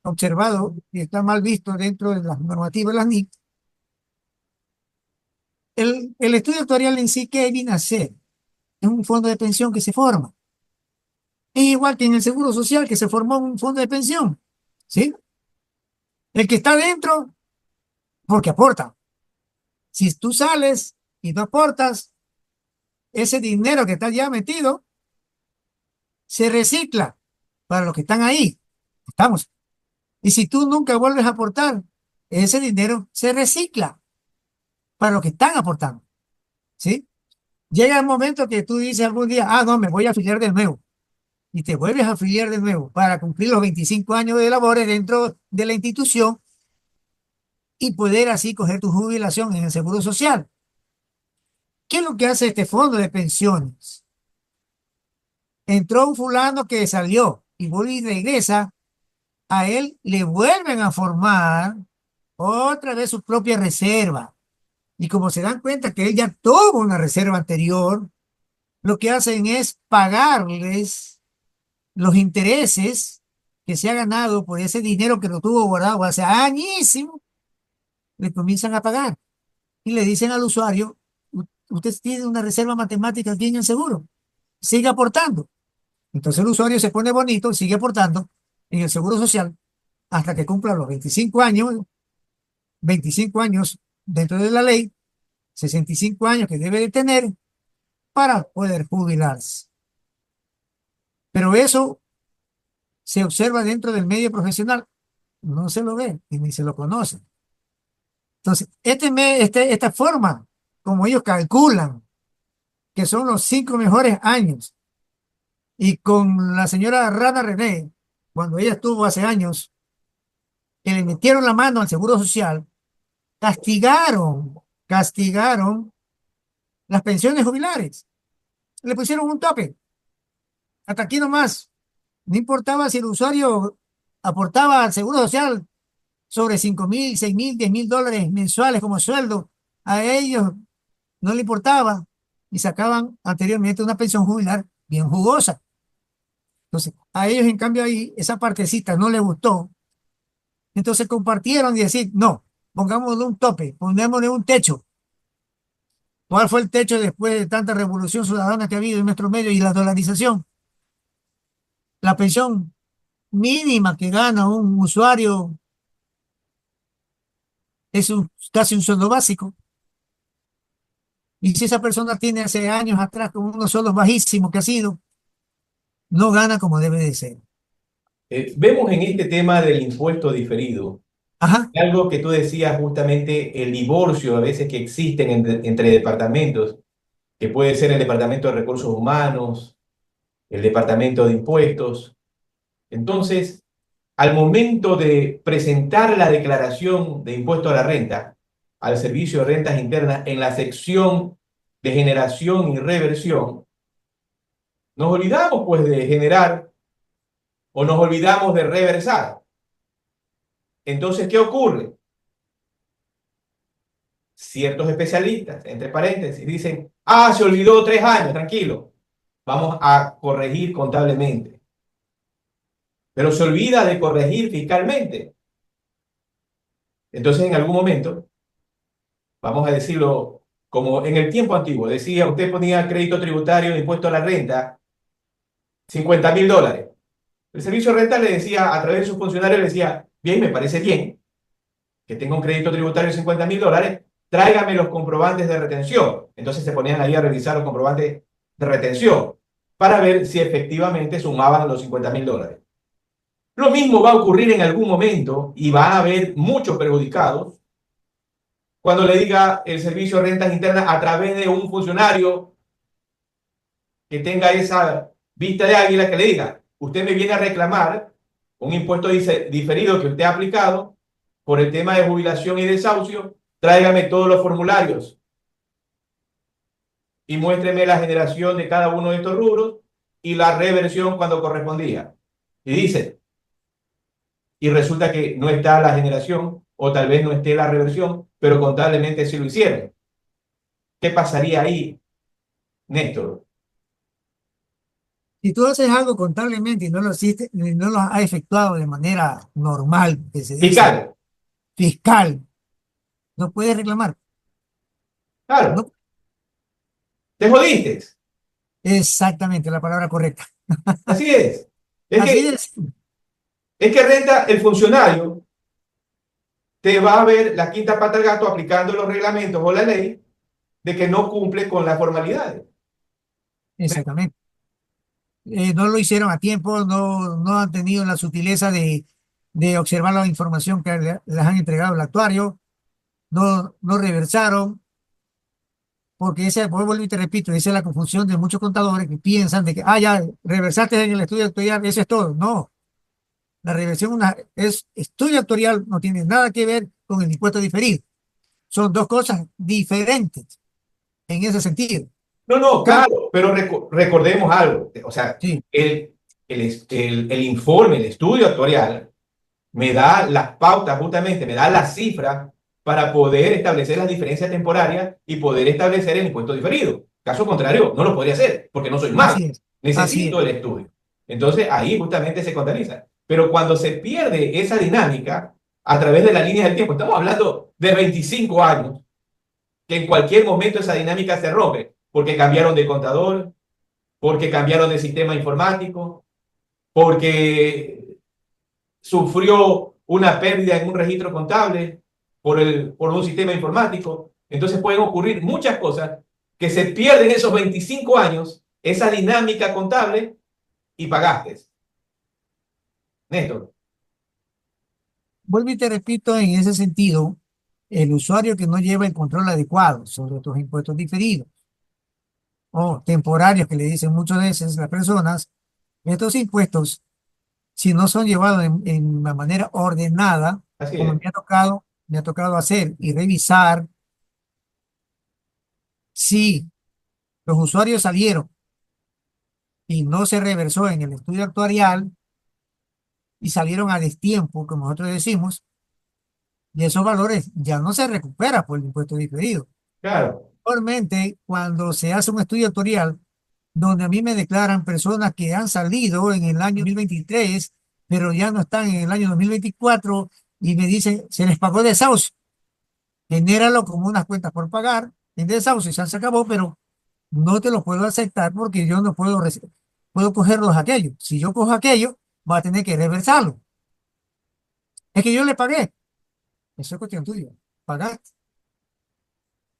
observado y está mal visto dentro de las normativas de las NIC. El estudio actuarial en sí, ¿qué viene a ser? Es un fondo de pensión que se forma. Es igual que en el Seguro Social que se formó un fondo de pensión. ¿Sí? El que está dentro, porque aporta. Si tú sales y no aportas, ese dinero que está ya metido se recicla para los que están ahí. Estamos. Y si tú nunca vuelves a aportar, ese dinero se recicla para lo que están aportando, ¿sí? Llega el momento que tú dices algún día, ah, no, me voy a afiliar de nuevo. Y te vuelves a afiliar de nuevo para cumplir los 25 años de labores dentro de la institución y poder así coger tu jubilación en el Seguro Social. ¿Qué es lo que hace este fondo de pensiones? Entró un fulano que salió y vuelve y regresa, a él le vuelven a formar otra vez su propia reserva. Y como se dan cuenta que él ya tuvo una reserva anterior, lo que hacen es pagarles los intereses que se ha ganado por ese dinero que lo tuvo guardado hace añísimo, le comienzan a pagar y le dicen al usuario, Usted tiene una reserva matemática aquí en el seguro, sigue aportando". Entonces el usuario se pone bonito y sigue aportando en el Seguro Social hasta que cumpla los 25 años dentro de la ley, 65 años que debe de tener para poder jubilarse. Pero eso se observa dentro del medio profesional, no se lo ve y ni se lo conoce. Entonces, esta forma, como ellos calculan que son los 5 mejores años, y con la señora Rana René, cuando ella estuvo hace años, que le metieron la mano al Seguro Social, castigaron las pensiones jubilares. Le pusieron un tope. Hasta aquí nomás. No importaba si el usuario aportaba al Seguro Social sobre 5.000, 6.000, $10.000 mensuales como sueldo. A ellos no le importaba y sacaban anteriormente una pensión jubilar bien jugosa. Entonces, a ellos en cambio ahí esa partecita no les gustó. Entonces compartieron y decir, no, pongámosle un tope, pongámosle un techo. ¿Cuál fue el techo después de tanta revolución ciudadana que ha habido en nuestro medio y la dolarización? La pensión mínima que gana un usuario es casi un sueldo básico. Y si esa persona tiene hace años atrás con unos sueldos bajísimos que ha sido, no gana como debe de ser. Vemos en este tema del impuesto diferido Ajá, algo que tú decías justamente, el divorcio a veces que existen entre departamentos, que puede ser el Departamento de Recursos Humanos, el Departamento de Impuestos. Entonces, al momento de presentar la declaración de impuesto a la renta al Servicio de Rentas Internas en la sección de generación y reversión, nos olvidamos pues de generar o nos olvidamos de reversar. Entonces, ¿qué ocurre? Ciertos especialistas, entre paréntesis, dicen, ah, se olvidó 3 años, tranquilo, vamos a corregir contablemente. Pero se olvida de corregir fiscalmente. Entonces, en algún momento, vamos a decirlo como en el tiempo antiguo, decía, usted ponía crédito tributario de impuesto a la renta, $50.000. El servicio de renta le decía, a través de sus funcionarios, le decía, bien, me parece bien que tenga un crédito tributario de $50.000, tráigame los comprobantes de retención. Entonces se ponían ahí a revisar los comprobantes de retención para ver si efectivamente sumaban los $50.000. Lo mismo va a ocurrir en algún momento y va a haber muchos perjudicados cuando le diga el servicio de rentas internas a través de un funcionario que tenga esa vista de águila que le diga, usted me viene a reclamar un impuesto diferido que usted ha aplicado por el tema de jubilación y desahucio, tráigame todos los formularios y muéstreme la generación de cada uno de estos rubros y la reversión cuando correspondía. Y dice, y resulta que no está la generación o tal vez no esté la reversión, pero contablemente sí lo hicieron. ¿Qué pasaría ahí, Néstor? si tú haces algo contablemente y no lo hiciste, no lo has efectuado de manera normal, que se dice Fiscal, fiscal, no puedes reclamar. claro, No, te jodiste. exactamente la palabra correcta. Así es. Es Así que, de simple. es que renta el funcionario te va a ver la quinta pata al gato aplicando los reglamentos o la ley de que no cumple con las formalidades. Exactamente. No lo hicieron a tiempo, no han tenido la sutileza de observar la información que les han entregado el actuario, no reversaron, porque vuelvo y te repito, esa es la confusión de muchos contadores que piensan de que, ya, reversaste en el estudio actuarial, eso es todo. No, la reversión es estudio actuarial, no tiene nada que ver con el impuesto diferido. Son dos cosas diferentes en ese sentido. No, no, Cam- claro, pero recordemos algo. O sea, Sí, el informe, el estudio actuarial, me da las pautas, justamente, me da las cifras para poder establecer las diferencias temporarias y poder establecer el impuesto diferido. Caso contrario, no lo podría hacer porque no soy mago. así es, así Necesito es. el estudio. Entonces ahí justamente se contabiliza. Pero cuando se pierde esa dinámica a través de la línea del tiempo, estamos hablando de 25 años, que en cualquier momento esa dinámica se rompe porque cambiaron de contador, porque cambiaron de sistema informático, porque sufrió una pérdida en un registro contable por un sistema informático. Entonces pueden ocurrir muchas cosas que se pierden esos 25 años, esa dinámica contable y pagaste. Néstor. Vuelvo y te repito, en ese sentido, el usuario que no lleva el control adecuado sobre estos impuestos diferidos o temporarios que le dicen muchas veces las personas, estos impuestos, si no son llevados en una manera ordenada, Así como es. me ha tocado hacer y revisar si los usuarios salieron y no se reversó en el estudio actuarial y salieron a destiempo, como nosotros decimos, y esos valores ya no se recuperan por el impuesto diferido. Claro. Actualmente, cuando se hace un estudio actuarial, donde a mí me declaran personas que han salido en el año 2023, pero ya no están en el año 2024, y me dicen, se les pagó desahucio, genéralo como unas cuentas por pagar, en desahucio ya se acabó, pero no te lo puedo aceptar porque yo no puedo cogerlos aquellos. Si yo cojo aquello, va a tener que reversarlo. Es que yo le pagué. Eso es cuestión tuya. Pagaste.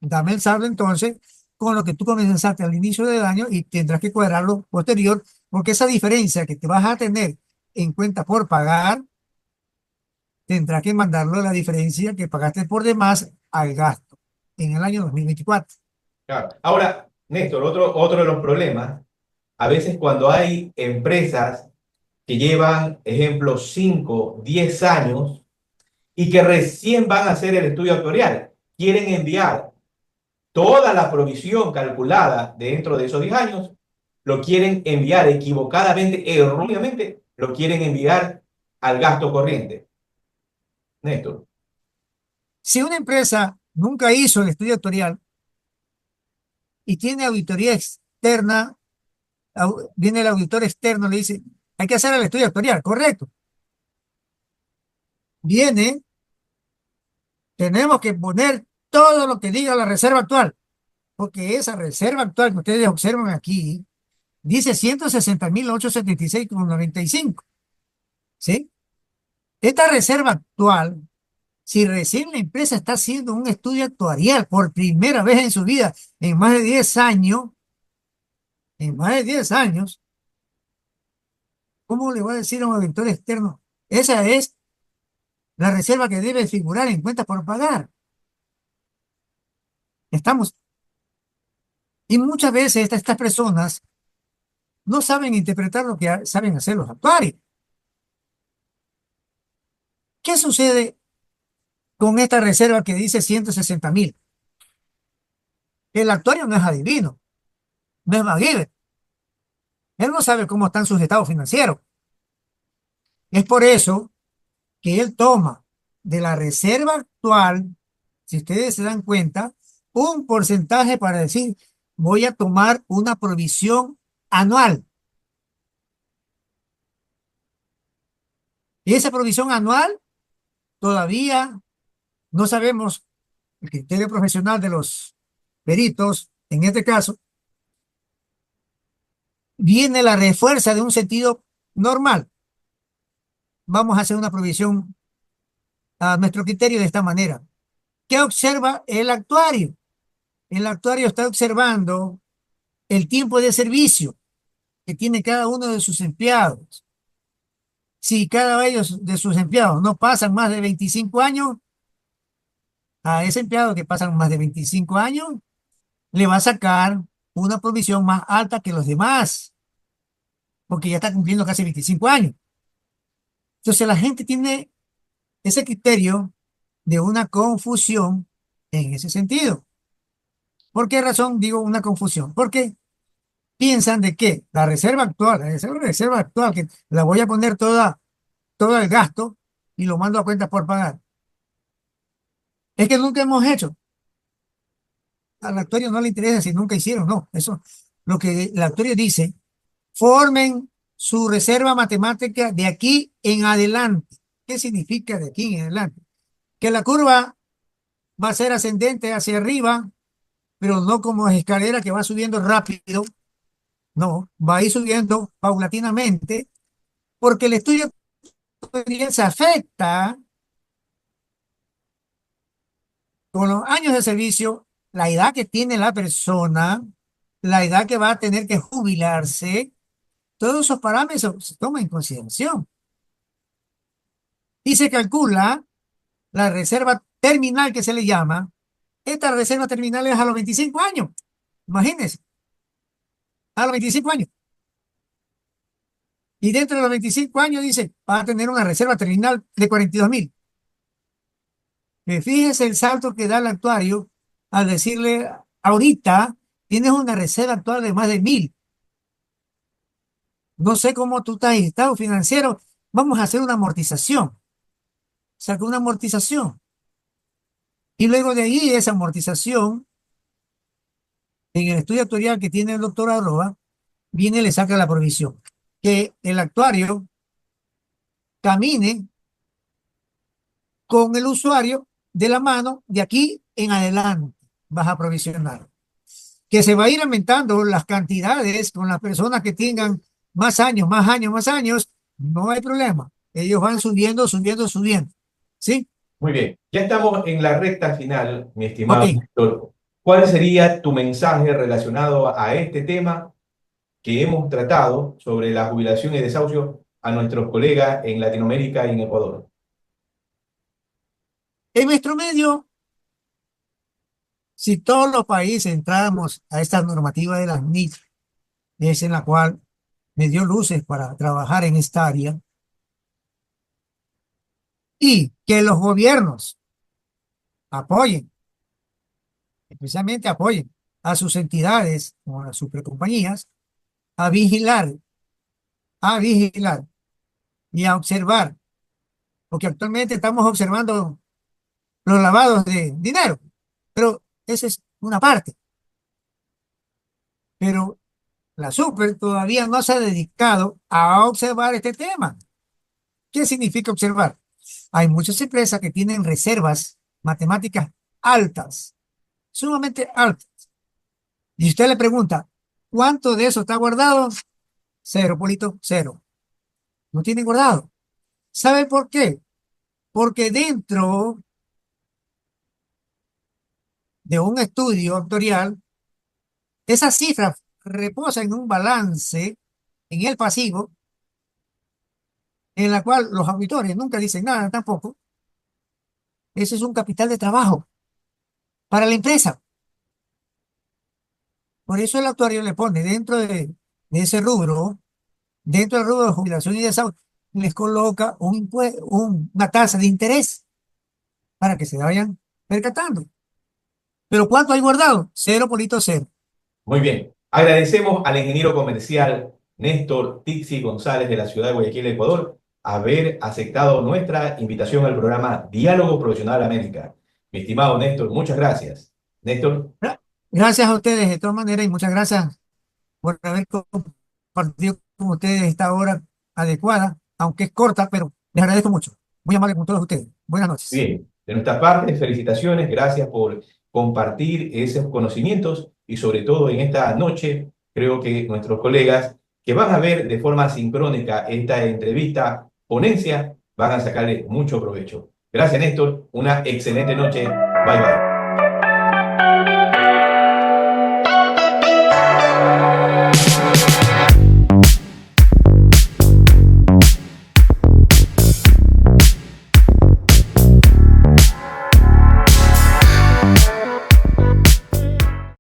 Dame el saldo entonces con lo que tú comenzaste al inicio del año y tendrás que cuadrarlo posterior, porque esa diferencia que te vas a tener en cuenta por pagar, tendrás que mandarlo a la diferencia que pagaste por demás al gasto en el año 2024. Claro. Ahora, Néstor, otro de los problemas, a veces cuando hay empresas que llevan, ejemplo, 5 10 años y que recién van a hacer el estudio actuarial, quieren enviar toda la provisión calculada dentro de esos 10 años, lo quieren enviar equivocadamente, erróneamente, lo quieren enviar al gasto corriente. Néstor. Si una empresa nunca hizo el estudio actuarial y tiene auditoría externa, viene el auditor externo, le dice, hay que hacer el estudio actuarial, correcto. Viene, tenemos que poner todo lo que diga la reserva actual, porque esa reserva actual que ustedes observan aquí dice 160.876,95, ¿sí? Esta reserva actual, si recién la empresa está haciendo un estudio actuarial por primera vez en su vida, en más de 10 años, en más de 10 años, ¿cómo le va a decir a un auditor externo? Esa es la reserva que debe figurar en cuentas por pagar. Estamos, y muchas veces estas personas no saben interpretar lo que saben hacer los actuarios. ¿Qué sucede con esta reserva que dice 160.000? El actuario no es adivino, no es MacGyver. Él no sabe cómo están sus estados financieros. Es por eso que él toma de la reserva actual, si ustedes se dan cuenta, un porcentaje para decir, voy a tomar una provisión anual. Y esa provisión anual todavía no sabemos el criterio profesional de los peritos, en este caso, viene la refuerza de un sentido normal. Vamos a hacer una provisión a nuestro criterio de esta manera. ¿Qué observa el actuario? El actuario está observando el tiempo de servicio que tiene cada uno de sus empleados. Si cada uno de sus empleados no pasan más de 25 años, a ese empleado que pasan más de 25 años, le va a sacar una provisión más alta que los demás, porque ya está cumpliendo casi 25 años. Entonces la gente tiene ese criterio de una confusión en ese sentido. ¿Por qué razón digo una confusión? Porque piensan de que la reserva actual, la reserva actual, que la voy a poner toda, todo el gasto y lo mando a cuenta por pagar, es que nunca hemos hecho. Al actuario no le interesa si nunca hicieron, no. Eso, lo que el actuario dice, formen su reserva matemática de aquí en adelante. ¿Qué significa de aquí en adelante? Que la curva va a ser ascendente hacia arriba, pero no como escalera que va subiendo rápido, no, va a ir subiendo paulatinamente, porque el estudio se afecta con los años de servicio, la edad que tiene la persona, la edad que va a tener que jubilarse, todos esos parámetros se toman en consideración. Y se calcula la reserva terminal que se le llama. Esta reserva terminal es a los 25 años. Imagínense, a los 25 años. Y dentro de los 25 años dice, va a tener una reserva terminal de 42.000. Fíjese el salto que da el actuario al decirle, ahorita tienes una reserva actual de más de 1.000. No sé cómo tú estás en estado financiero, vamos a hacer una amortización. Saca una amortización. Y luego de ahí, esa amortización, en el estudio actuarial que tiene el doctor Arroba, viene y le saca la provisión. Que el actuario camine con el usuario de la mano de aquí en adelante. Vas a provisionar. Que se va a ir aumentando las cantidades con las personas que tengan más años, más años, más años, no hay problema. Ellos van subiendo, subiendo, subiendo. ¿Sí? Muy bien, ya estamos en la recta final, mi Ok. estimado Néstor. ¿Cuál sería tu mensaje relacionado a este tema que hemos tratado sobre la jubilación y desahucio a nuestros colegas en Latinoamérica y en Ecuador? En nuestro medio, si todos los países entráramos a esta normativa de las NIF, es en la cual me dio luces para trabajar en esta área, y que los gobiernos apoyen, especialmente apoyen a sus entidades o a sus compañías a vigilar y a observar, porque actualmente estamos observando los lavados de dinero, pero esa es una parte, pero la super todavía no se ha dedicado a observar este tema. ¿Qué significa observar? Hay muchas empresas que tienen reservas matemáticas altas, sumamente altas. Y usted le pregunta, ¿cuánto de eso está guardado? Cero, Polito, cero. No tiene guardado. ¿Sabe por qué? Porque dentro de un estudio actuarial, esas cifras reposan en un balance en el pasivo, en la cual los auditores nunca dicen nada tampoco. Ese es un capital de trabajo para la empresa. Por eso el actuario le pone dentro de ese rubro, dentro del rubro de jubilación y desahucio, les coloca una tasa de interés para que se vayan percatando. ¿Pero cuánto hay guardado? Cero, Polito, cero. Muy bien. Agradecemos al ingeniero comercial Néstor Tixi González de la ciudad de Guayaquil, Ecuador, haber aceptado nuestra invitación al programa Diálogo Profesional América. Mi estimado Néstor, muchas gracias. Néstor, Gracias a ustedes de todas maneras y muchas gracias por haber compartido con ustedes esta hora adecuada, aunque es corta, pero les agradezco mucho. Muy amable con todos ustedes. Buenas noches. bien, de nuestra parte, felicitaciones, gracias por compartir esos conocimientos y sobre todo en esta noche, creo que nuestros colegas que van a ver de forma sincrónica esta entrevista, ponencia, van a sacarle mucho provecho. Gracias, Néstor. Una excelente noche. Bye, bye.